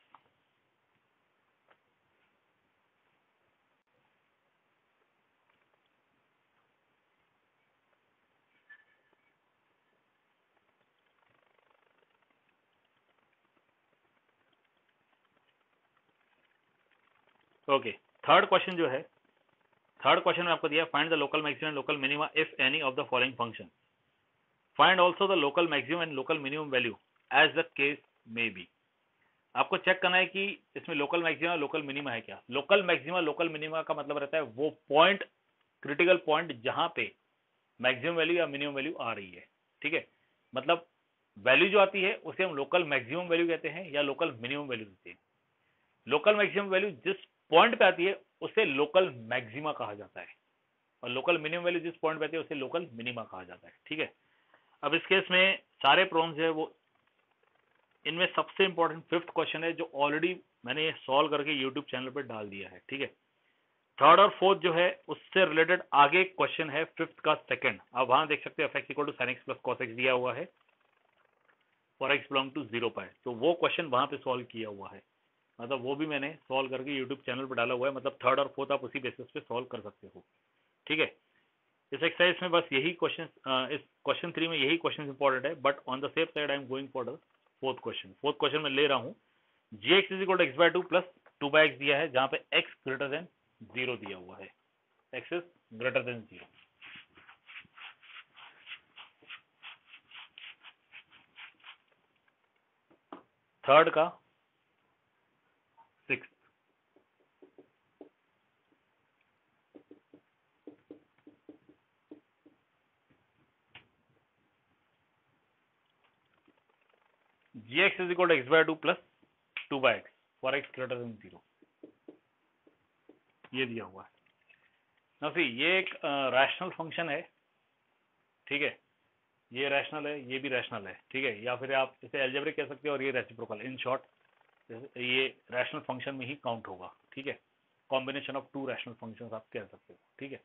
Speaker 1: Okay, third question जो है, थर्ड क्वेश्चन में आपको दिया find the local maximum and local minima if any of the following function, find also the local maximum and local minimum value as the case may be. आपको check करना है कि इसमें लोकल मैक्सिमा लोकल मिनिमा है क्या। Local maxima local minima का मतलब रहता है वो पॉइंट, क्रिटिकल पॉइंट जहां पे मैक्सिमम वैल्यू या मिनिमम वैल्यू आ रही है। ठीक है, मतलब वैल्यू जो आती है उसे हम लोकल मैक्सिमम वैल्यू कहते हैं या लोकल मिनिमम वैल्यू कहते हैं। लोकल मैक्सिमम वैल्यू जिस पॉइंट पे आती है उसे लोकल मैक्सिमा कहा जाता है, और लोकल मिनिमम वैल्यू जिस पॉइंट पे आती है उसे लोकल मिनिमा कहा जाता है। ठीक है, अब इस केस में सारे प्रॉब्लम्स है वो, इनमें सबसे इंपॉर्टेंट फिफ्थ क्वेश्चन है जो ऑलरेडी मैंने ये सॉल्व करके यूट्यूब चैनल पर डाल दिया है। ठीक है, थर्ड और फोर्थ जो है उससे रिलेटेड आगे क्वेश्चन है फिफ्थ का सेकंड। आप वहां देख सकते हैं f x equal to sine x plus cos x दिया हुआ है for x belong to zero pi, तो वो क्वेश्चन वहां पे सॉल्व किया हुआ है, मतलब वो भी मैंने सॉल्व करके यूट्यूब चैनल पर डाला हुआ है। मतलब थर्ड और फोर्थ आप उसी बेसिस पे सॉल्व कर सकते हो। ठीक है, इस एक्सरसाइज में बस यही क्वेश्चन, इस क्वेश्चन 3 में यही क्वेश्चन इंपॉर्टेंट है, but on the same side I am going for the fourth question. Fourth question में ले रहा हूँ g x is equal to x by two plus two by x दिया है, जहां पे एक्स ग्रेटर देन जीरो दिया हुआ है, x is greater than zero. Third का six, g x is equal to x by two plus two by x for x greater than zero, ये दिया हुआ है ना। सी ये एक रैशनल फंक्शन है, ठीक है, ये रैशनल है, ये भी रैशनल है, ठीक है, या फिर आप इसे अलजेब्रिक कह सकते हो और ये रेसिप्रोकल। इन शॉर्ट ये रैशनल फंक्शन में ही काउंट होगा, ठीक है, combination of to rational functions आप कह सकते हो, ठीक है।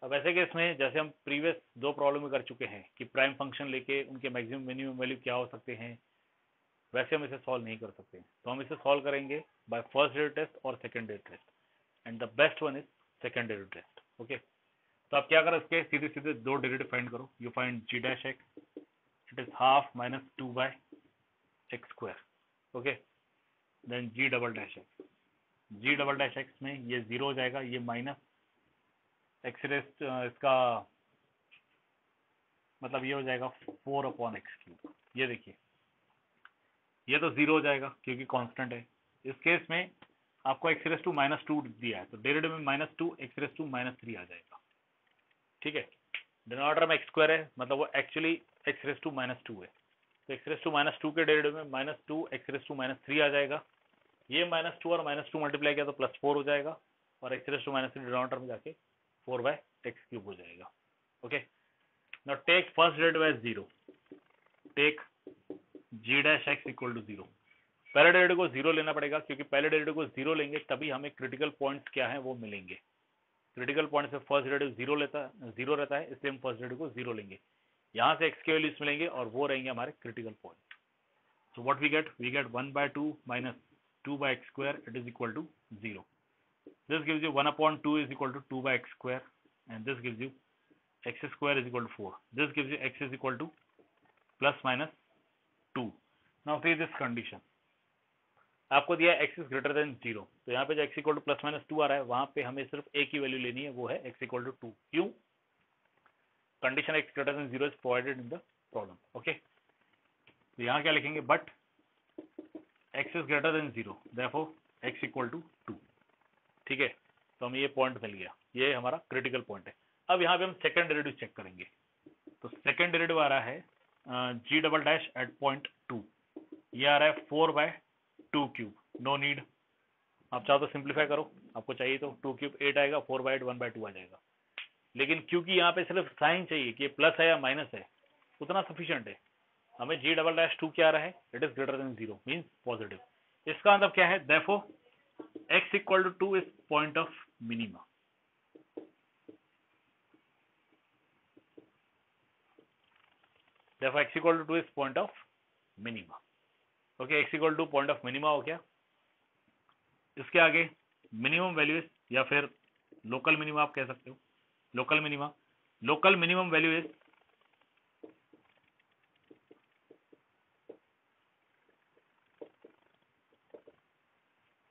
Speaker 1: अब ऐसे केस में जैसे हम प्रीवियस दो प्रॉब्लम में कर चुके हैं कि प्राइम फंक्शन लेके उनके मैक्सिमम मिनिमम वैल्यू क्या हो सकते हैं, वैसे हम इसे सॉल्व नहीं कर सकते, तो हम इसे सॉल्व करेंगे बाय फर्स्ट डेरिवेटिव टेस्ट और second derivative test, and the best one is second derivative test. Okay, तो आप क्या करो, इसके सीधे सीधे दो डेरिवेटिव फाइंड करो। You find g dash x, it is half minus two by x square, okay, then g double dash x, g double dash x में ये जीरो हो जाएगा, ये माइनस एक्स रेस्ट इसका मतलब ये हो जाएगा 4/x³। ये देखिए ये तो जीरो हो जाएगा क्योंकि कांस्टेंट है। इस केस में आपको x⁻² दिया है, तो डेरिवेटिव में -2 x⁻³ आ जाएगा, ठीक है। डिनोमिनेटर में x² है, मतलब वो एक्चुअली x⁻² है, तो x⁻² के डेरिवेटिव में -2 x⁻³ आ जाएगा। ये -2 और -2 मल्टीप्लाई किया तो +4 हो जाएगा, और x⁻³ डिनोमिनेटर में जाके 4/x³ हो जाएगा। Okay, now take first derivative as 0, take g dash x equal to 0। पहले डेरिवेटिव को 0 लेना पड़ेगा, क्योंकि पहले डेरिवेटिव को 0 लेंगे तभी हमें क्रिटिकल पॉइंट्स क्या है वो मिलेंगे। क्रिटिकल पॉइंट से फर्स्ट डेरिवेटिव 0 रहता है, इसलिए हम फर्स्ट डेरिवेटिव को 0 लेंगे। यहाँ से x के वैल्यूज मिलेंगे और वो रहेंगे हमारे critical point. So what we get 1/2 minus 2/x², it is equal to 0। This gives you 1/2 is equal to 2/x², and this gives you x² is equal to 4। This gives you x is equal to +-2। Now see this condition, आपको दिया x is greater than 0, तो यहाँ पे जो x equal to +-2 आ रहा है, वहां पे हमें सिर्फ a की वैल्यू लेनी है, वो है x इक्वल टू 2। क्यों? Condition x greater than 0 is provided in the problem. Okay, तो यहाँ क्या लिखेंगे, but x is greater than 0, therefore x equal to 2, ठीक है। तो हमें ये पॉइंट मिल गया, ये हमारा क्रिटिकल पॉइंट है। अब यहाँ पे हम सेकंड डेरिवेटिव चेक करेंगे, तो सेकंड डेरिवेटिव आ रहा है g double dash at point 2, ये आ रहा है 4/2³। नो नीड, आप चाहो तो सिंप्लीफाई करो, आपको चाहिए तो 2³ 8 आएगा, 4/8 1/2 आ जाएगा। लेकिन क्योंकि यहाँ पे सिर्फ साइन चाहिए कि प्लस है या माइनस है, उतना सफिशिएंट है। हमें g डबल डैश 2 क्या आ रहा है, it is greater than 0, means positive. इसका मतलब क्या है, therefore x equal to 2 is point of minima. Therefore x equal to 2 is point of minima. Okay, x equal to point of minima हो गया। इसके आगे मिनिमम वैल्यू इज, या फिर लोकल मिनिमा आप कह सकते हो, local minima, local minimum value is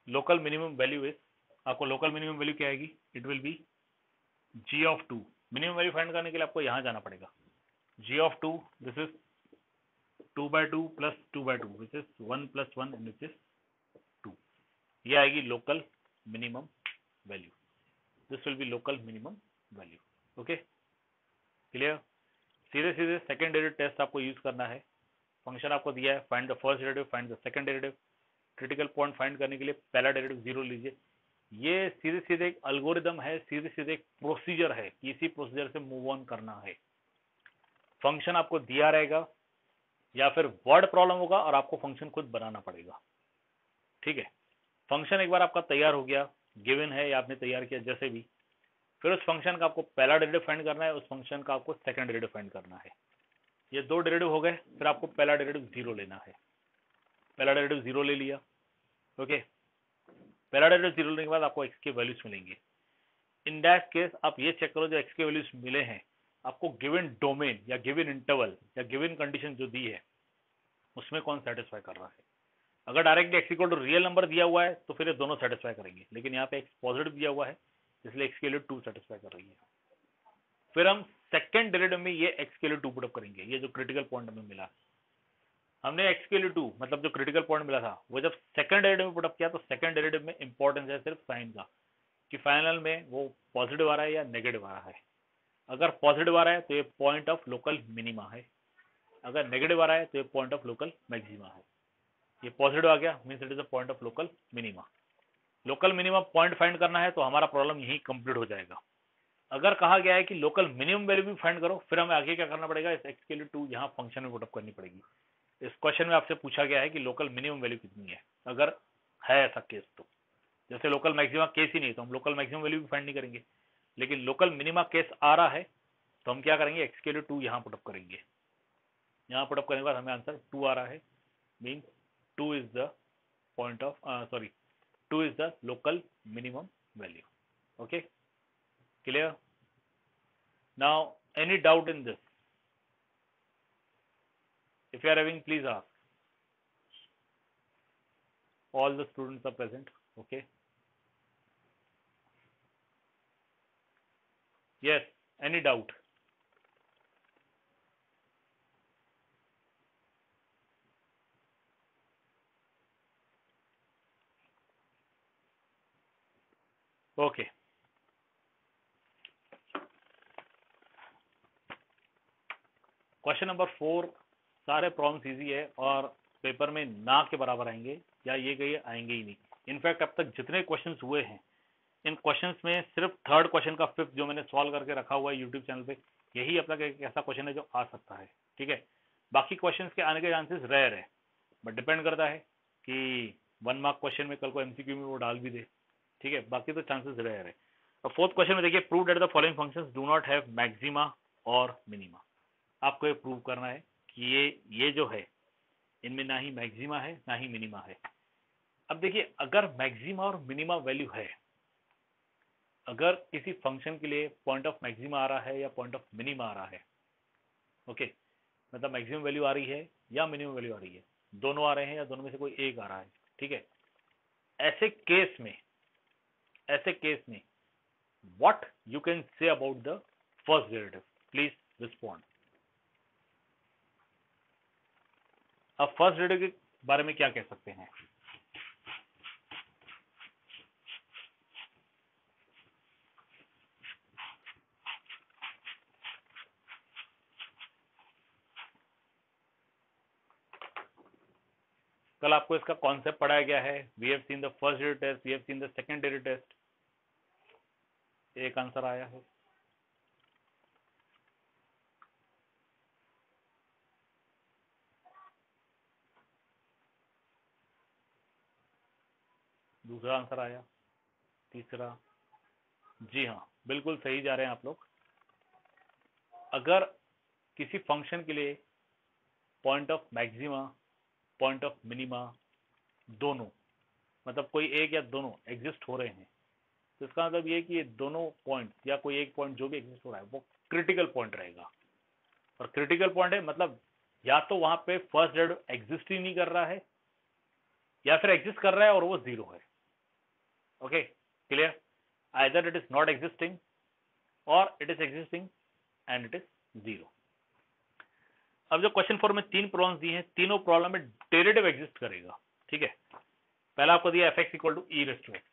Speaker 1: local minimum value is, आपको लोकल मिनिमम वैल्यू क्या आएगी, it will B g(2). Minimum value find करने के लिए आपको यहाँ जाना पड़ेगा। g(2), this is 2/2 plus 2/2 which is 1 + 1 which is 2। ये आएगी local minimum value, this will be local minimum value. Okay, clear. सीधे सीधे सेकंड डेरिवेटिव टेस्ट आपको यूज करना है। फंक्शन आपको दिया है, find the first derivative, find the second derivative. Critical point find करने के लिए पहला डेरिवेटिव 0 लीजिए। ये सीधे सीधे एक अल्गोरिदम है, सीधे सीधे एक प्रोसीजर है, इसी प्रोसीजर से मूव ऑन करना है। फंक्शन आपको दिया रहेगा या फिर वर्ड प्रॉब्लम होगा और आपको फंक्शन खुद बनाना पड़ेगा, ठीक है। फंक्शन एक बार आपका तैयार हो गया, गिवन है या आपने तैयार किया जैसे भी, फिर उस फंक्शन का आपको पहला डेरिवेटिव फाइंड करना है, उस फंक्शन का आपको सेकंड डेरिवेटिव फाइंड करना है। ये दो डेरिवेटिव हो गए, फिर आपको पहला डेरिवेटिव 0 लेना है। पहला डेरिवेटिव 0 ले लिया, ओके। पहला डेरिवेटिव 0 लेने के बाद आपको x के वैल्यूज मिलेंगे। इन दैट केस आप ये चेक करो, जो x के वैल्यूज मिले हैं आपको गिवन डोमेन या गिवन इंटरवल या गिवन कंडीशन जो दी है उसमें कौन सेटिस्फाई कर रहा है। अगर directly x equal to real number दिया हुआ है तो फिर ये दोनों सेटिस्फाई करेंगे, लेकिन यहाँ पे एक्स पॉजिटिव दिया हुआ है इसलिए एक्स के लिए 2 सेटिस्फाई कर रही है। फिर हम सेकंड डेरिवेटिव में ये एक्स के लिए 2 पुट अप करेंगे। ये जो क्रिटिकल पॉइंट हमें मिला, हमने एक्स के लिए 2 मतलब जो क्रिटिकल पॉइंट मिला था वो जब सेकंड डेरिवेटिव में पुट अप किया तो सेकंड डेरिवेटिव में इंपॉर्टेंस है सिर्फ साइन का, कि फाइनल में वो पॉजिटिव आ रहा है या नेगेटिव आ रहा है। अगर पॉजिटिव आ रहा है तो ये पॉइंट ऑफ लोकल मिनिमा है, अगर नेगेटिव आ रहा है तो ये पॉइंट ऑफ लोकल मैक्सिमा है। ये पॉजिटिव आ गया means it is a point of local minima. Local minimum point find करना है तो हमारा प्रॉब्लम यही कंप्लीट हो जाएगा। अगर कहा गया है कि लोकल मिनिमम वैल्यू भी फाइंड करो, फिर हमें आगे क्या करना पड़ेगा, इस एक्स के लिए 2 यहाँ फंक्शन में पुटअप करनी पड़ेगी। इस क्वेश्चन में आपसे पूछा गया है कि लोकल मिनिमम वैल्यू कितनी है, अगर है ऐसा केस तो। जैसे लोकल मैक्सिमा केस ही नहीं तो हम लोकल मैक्सिमम वैल्यू भी फाइंड नहीं करेंगे, लेकिन लोकल मिनिमा केस आ रहा है तो हम क्या करेंगे, एक्स के लिए 2 यहाँ पुटअप करेंगे। यहाँ पुटअप करने के बाद हमें आंसर 2 आ रहा है, mean 2 is the point of 2 is the local minimum value. Okay, clear? Now any doubt in this? If you are having, please ask. All the students are present. Okay, yes, any doubt? Okay, question number 4 सारे problems easy है और paper में ना के बराबर आएंगे या ये कहिए आएंगे ही नहीं। इनफैक्ट अब तक जितने क्वेश्चंस हुए हैं इन क्वेश्चंस में सिर्फ थर्ड क्वेश्चन का फिफ्थ जो मैंने सॉल्व करके रखा हुआ है यूट्यूब चैनल पे, यही अब तक एक ऐसा क्वेश्चन है जो आ सकता है। ठीक है, बाकी क्वेश्चंस के आने के चांसेस रेयर है, बट डिपेंड करता है कि 1 मार्क क्वेश्चन में कल को एमसीक्यू में वो डाल भी दे। ठीक है, बाकी तो चांसेस रेयर है। और फोर्थ क्वेश्चन में देखिए, prove that the following functions do not have maxima और मिनिमा। आपको ये प्रूव करना है कि ये जो है इनमें ना ही मैक्सिमा है ना ही मिनिमा है। अब देखिए, अगर मैक्सिमा और मिनिमा वैल्यू है, अगर किसी फंक्शन के लिए पॉइंट ऑफ मैक्सिमा आ रहा है या पॉइंट ऑफ मिनिमा आ रहा है, ओके, मतलब मैक्सिमम वैल्यू आ रही है या मिनिमम वैल्यू आ रही है, दोनों आ रहे हैं या दोनों में से कोई एक आ रहा है, ठीक है, ऐसे केस में what you can say about the first derivative, please respond. अब फर्स्ट डेरिवेटिव के बारे में क्या कह सकते हैं? कल आपको इसका कॉन्सेप्ट पढ़ाया गया है। We have seen the first derivative test, we have seen the second derivative test. एक आंसर आया है, दूसरा आंसर आया, तीसरा, जी हाँ बिल्कुल सही जा रहे हैं आप लोग। अगर किसी फंक्शन के लिए point of maxima point of minima दोनों, मतलब कोई एक या दोनों एग्जिस्ट हो रहे हैं, तो इसका मतलब ये कि ये दोनों पॉइंट या कोई एक पॉइंट जो भी एग्जिस्ट हो रहा है वो क्रिटिकल पॉइंट रहेगा। और क्रिटिकल पॉइंट है मतलब या तो वहां पे फर्स्ट डेरिवेटिव एग्जिस्ट ही नहीं कर रहा है या फिर एग्जिस्ट कर रहा है और वो जीरो है। Okay clear, either it is not existing और it is existing and it is zero. अब जो क्वेश्चन 4 में 3 प्रॉब्लम्स दी हैं, तीनों प्रॉब्लम में डेरिवेटिव एग्जिस्ट करेगा। ठीक है, पहला आपको दिया fx equal to e raise to x,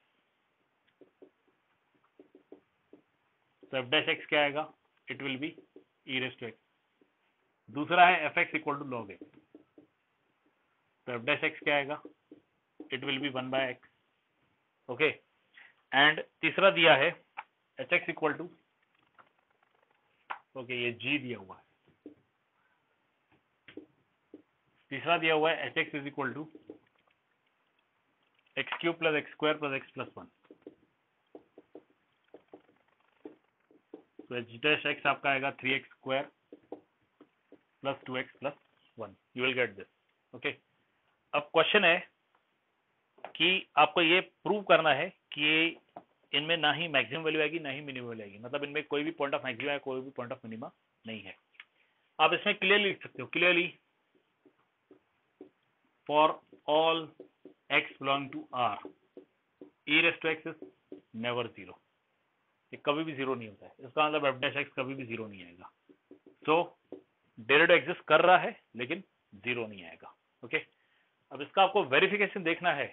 Speaker 1: तो एफ डैश एक्स क्या आएगा, it will be e raise to x. दूसरा है fx equal to log x, तो एफ डैश एक्स क्या आएगा, it will be 1/x। Okay, and तीसरा दिया है hx इक्वल टू, ओके ये g दिया हुआ है, तीसरा दिया हुआ है hx is equal to x cube plus x square plus x plus 1। तो एच डैश एक्स आपका आएगा 3x square plus 2x plus 1, you will get this. Okay, अब क्वेश्चन है कि आपको ये प्रूव करना है कि इनमें ना ही मैक्सिमम वैल्यू आएगी ना ही मिनिमम वैल्यू आएगी, मतलब इनमें कोई भी पॉइंट ऑफ मैक्सिमम है कोई भी पॉइंट ऑफ मिनिमा नहीं है। आप इसमें क्लियरली लिख सकते हो, clearly for all x belong to R, e raised to x is never 0. ये कभी भी 0 नहीं होता है, इसका मतलब f dash x कभी भी 0 नहीं आएगा. सो डेरिवेटिव एग्जिस्ट कर रहा है लेकिन 0 नहीं आएगा. ओके, अब इसका आपको वेरिफिकेशन देखना है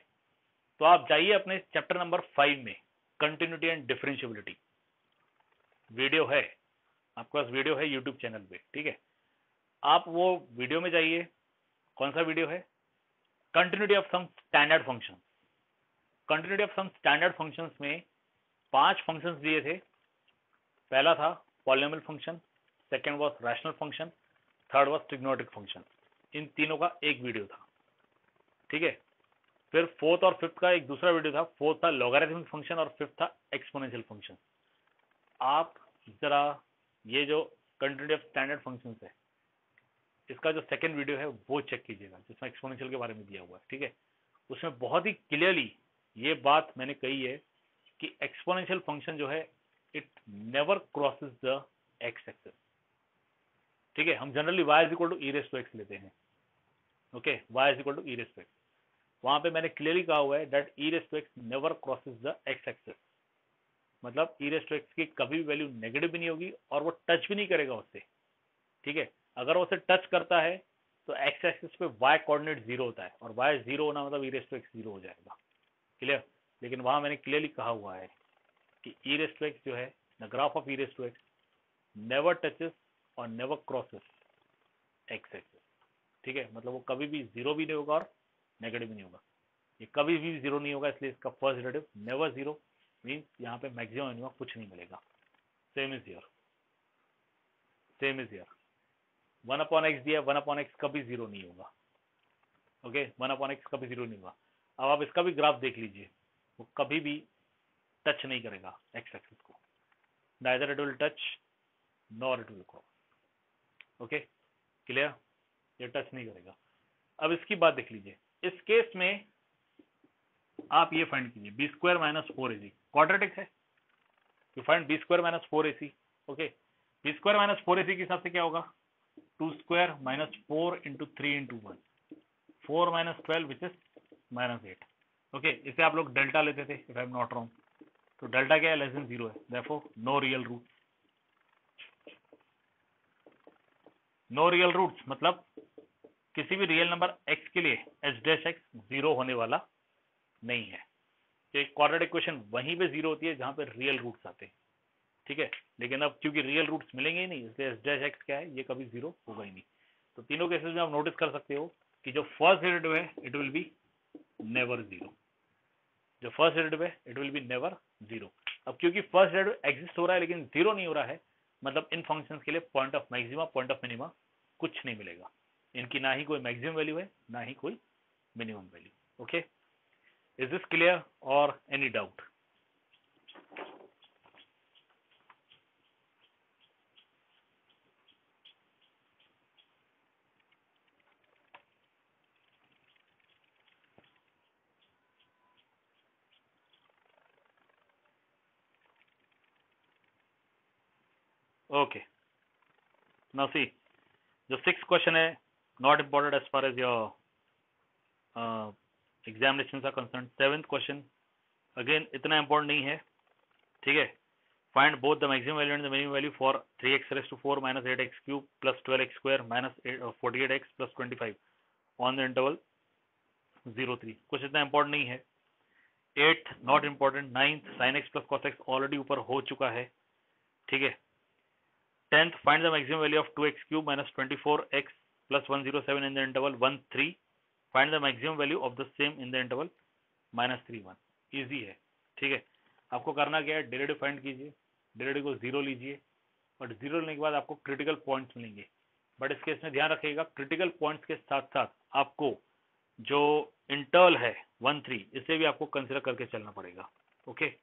Speaker 1: तो आप जाइए अपने चैप्टर नंबर 5 में, कंटिन्यूटी एंड डिफरेंशिएबिलिटी. वीडियो है, आपके पास वीडियो है यूट्यूब चैनल पे, ठीक है. आप वो वीडियो में जाइए. कौन सा वीडियो है? Continuity of some standard function. Continuity of some standard functions में 5 फंक्शंस दिए थे. पहला था polynomial function, second was rational function, third was trigonometric function. इन तीनों का एक वीडियो था, ठीक है. फिर फोर्थ और फिफ्थ का एक दूसरा वीडियो था. फोर्थ था लॉगरिथमिक फंक्शन और फिफ्थ था एक्सपोनेंशियल फंक्शन. आप जरा ये जो कंटिन्यूटी ऑफ स्टैंडर्ड फंक्शंस है, इसका जो सेकंड वीडियो है वो चेक कीजिएगा, जिसमें एक्सपोनेंशियल के बारे में दिया हुआ है, ठीक है. उसमें बहुत ही क्लियरली ये बात मैंने कही है कि एक्सपोनेंशियल फंक्शन जो है it never crosses the x axis, ठीक है. हम generally y is equal to e raise to x लेते हैं. Okay, y is equal to e raise to x. वहां पे मैंने क्लियरली कहा हुआ है that e raise to x never crosses the x axis. मतलब ई रेज टू एक्स की कभी भी वैल्यू नेगेटिव भी नहीं होगी और वो टच भी नहीं करेगा उससे, ठीक है. अगर वो उसे टच करता है तो एक्स एक्सिस पे y कोऑर्डिनेट 0 होता है और y 0 होना मतलब ई रेज टू एक्स 0 हो जाएगा. क्लियर. लेकिन वहां मैंने क्लियरली कहा हुआ है कि ई रेज टू एक्स जो है, the graph of e raise to x never touches और नेवर क्रॉसेस एक्स एक्सिस, ठीक है. मतलब वो कभी भी 0 भी नहीं होगा और नेगेटिव भी नहीं होगा. ये कभी भी 0 नहीं होगा, इसलिए इसका फर्स्ट डेरिवेटिव नेवर 0 मींस यहाँ पे मैक्सिमम मिनिमम कुछ नहीं मिलेगा. Same is here, same is here. 1 upon x दिया, 1 अपॉन एक्स कभी 0 नहीं होगा. ओके, 1 अपॉन एक्स कभी 0 नहीं होगा. अब आप इसका भी ग्राफ देख लीजिए, वो कभी भी टच नहीं करेगा एक्स एक्सिस को. Neither it will touch nor it will cross. Okay, clear. ये टच नहीं करेगा. अब इसकी बात देख लीजिए. इस केस में आप ये फाइंड कीजिए b square minus 4ac quadratic है. You find b square minus 4ac. Okay, b square minus 4ac के हिसाब से क्या होगा? 2 square minus 4 into 3 into 1, 4 minus 12 which is minus 8. Okay, इसे आप लोग डेल्टा लेते थे if I am not wrong. तो डेल्टा क्या है? लेस देन 0 है. Therefore no real root. No real roots मतलब किसी भी रियल नंबर x के लिए h डैश x 0 होने वाला नहीं है. तो एक क्वाड्रेटिक इक्वेशन वहीं पे 0 होती है जहां पे रियल रूट्स आते हैं, ठीक है. लेकिन अब क्योंकि रियल रूट्स मिलेंगे ही नहीं, इसलिए h डैश x क्या है, ये कभी 0 होगा ही नहीं. तो तीनों केसेस में आप नोटिस कर सकते हो कि जो फर्स्ट डेरिवेटिव है इट विल बी नेवर 0. जो फर्स्ट डेरिवेटिव है इट विल बी नेवर 0. अब क्योंकि फर्स्ट डेरिवेटिव एग्जिस्ट हो रहा है लेकिन 0 नहीं हो रहा है, मतलब इन फंक्शंस के लिए point of maxima point of minima कुछ नहीं मिलेगा. इनकी ना ही कोई मैक्सिमम वैल्यू है ना ही कोई minimum value. Okay, is this clear और any doubt? Okay, now see जो 6th क्वेश्चन है not important as far as your examination are concern. 7th question again इतना इम्पोर्टेंट नहीं है, ठीक है. Find both the maximum value and the minimum value for 3x raised to 4 minus 8x cube plus 12x square minus 48x plus 25 on the interval 0-3. कुछ इतना important नहीं है. 8th not important. 9th sin x plus cos x already ऊपर हो चुका है, ठीक है. 10th find the maximum value of 2x cube minus 24x plus 107 in the interval 1-3. Find the maximum value of the same in the interval -3-1. Easy है, ठीक है. आपको करना क्या है? डेरिवेटिव फाइंड कीजिए, डेरिवेटिव को 0 लीजिए और 0 लेने के बाद आपको क्रिटिकल पॉइंट्स मिलेंगे. बट इस केस में ध्यान रखिएगा क्रिटिकल पॉइंट्स के साथ साथ आपको जो इंटरवल है 1-3 इसे भी आपको कंसिडर करके चलना पड़ेगा. Okay,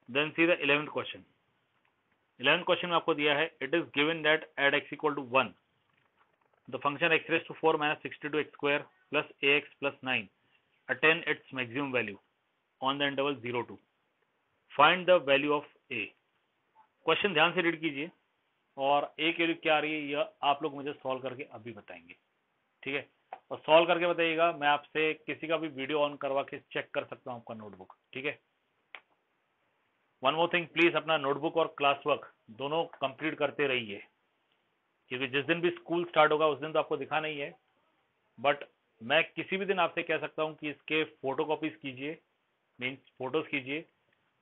Speaker 1: then see the 11th question. 11th question में आपको दिया है it is given that at x equal to 1 the function x raised to 4 minus 62x square plus ax plus 9 attain its maximum value on the interval 0-2. Find the value of a. Question ध्यान से read कीजिए और एक value क्या आ रही है यह आप लोग मुझे सॉल्व करके अभी बताएंगे, ठीक है। और सॉल्व करके बताइएगा, मैं आपसे किसी का भी वीडियो ऑन करवा के चेक कर सकता हूँ आपका नोटबुक, ठीक है। वन मोर थिंग, प्लीज अपना नोटबुक और क्लास वर्क दोनों कंप्लीट करते रहिए, क्योंकि जिस दिन भी स्कूल स्टार्ट होगा उस दिन तो आपको दिखा नहीं है, बट मैं किसी भी दिन आपसे कह सकता हूँ कि इसके फोटो कॉपीज कीजिए, मीन्स फोटोज कीजिए,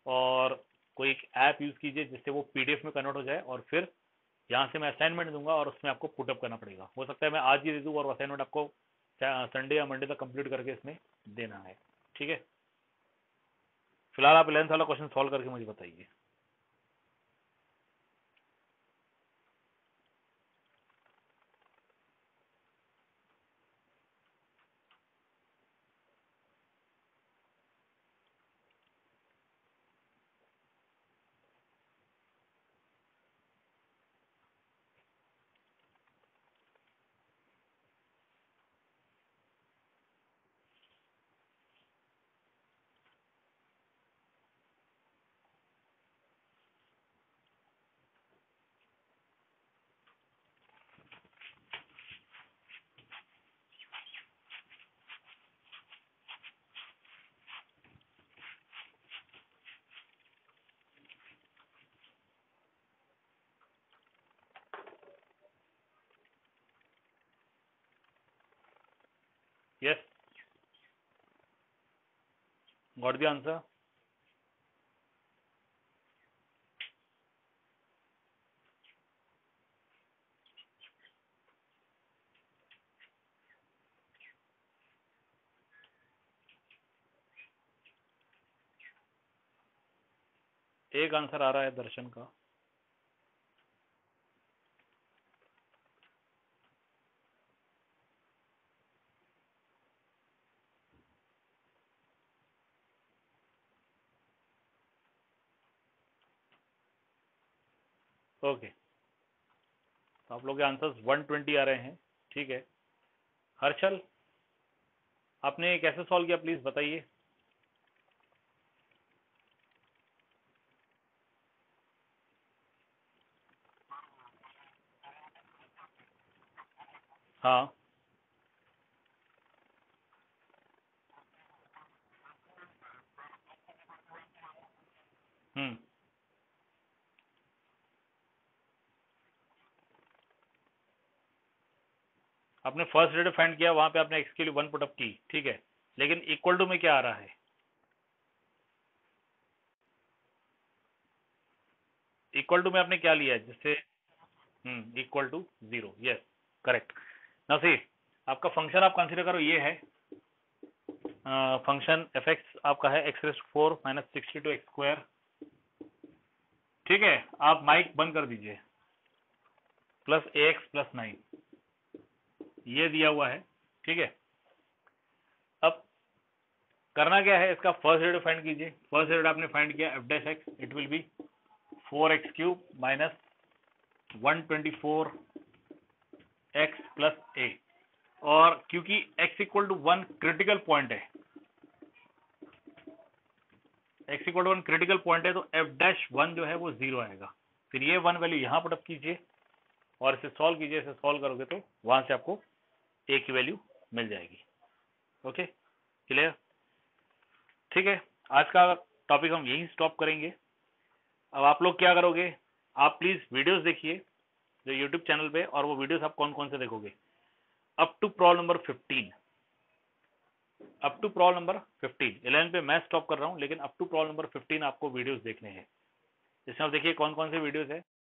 Speaker 1: और कोई एक ऐप यूज कीजिए जिससे वो पीडीएफ में कन्वर्ट हो जाए, और फिर यहाँ से मैं असाइनमेंट दूंगा और उसमें आपको पुटअप करना पड़ेगा। हो सकता है मैं आज ही दे दूँ और असाइनमेंट आपको संडे या मंडे तक कंप्लीट करके इसमें देना है, ठीक है। फिलहाल आप 11th वाला क्वेश्चन सॉल्व करके मुझे बताइए। Yes, got the answer. एक आंसर आ रहा है दर्शन का। ओके, तो आप लोग के आंसर्स 120 आ रहे हैं, ठीक है। हर्षल, आपने कैसे सॉल्व किया प्लीज बताइए। हाँ। हम्म। आपने फर्स्ट रेट फाइंड किया, वहां पे आपने एक्स के लिए 1 पुटअप की, ठीक है, लेकिन इक्वल टू में क्या आ रहा है? इक्वल टू में आपने क्या लिया है जिससे? Equal to 0, yes, correct. Now see, आपका फंक्शन आप कंसीडर करो ये है, फंक्शन एफ एक्स आपका है x⁴ - 62x², ठीक है। आप माइक बंद कर दीजिए, प्लस ax+9 ये दिया हुआ है, ठीक है। अब करना क्या है, इसका फर्स्ट रेट फाइंड कीजिए। फर्स्ट रेट आपने फाइंड किया f dash x, it will be 4x³ - 124 x plus A, और क्योंकि x equal to 1 critical point है, x equal to 1 critical point है, तो f'1 जो है वो 0 आएगा। फिर ये 1 वैल्यू यहाँ पुटअप कीजिए और इसे सॉल्व कीजिए। इसे सॉल्व करोगे तो वहां से आपको a की वैल्यू मिल जाएगी। Okay, clear? ठीक है, आज का टॉपिक हम यहीं स्टॉप करेंगे। अब आप लोग क्या करोगे, आप प्लीज वीडियोस देखिए जो यूट्यूब चैनल पे, और वो वीडियोस आप कौन कौन से देखोगे? Up to problem number 15, up to problem number 15। 11 पे मैं स्टॉप कर रहा हूँ, लेकिन अप टू प्रॉब्लम नंबर 15 आपको वीडियोस देखने हैं। इसमें आप देखिए कौन कौन से वीडियोस है।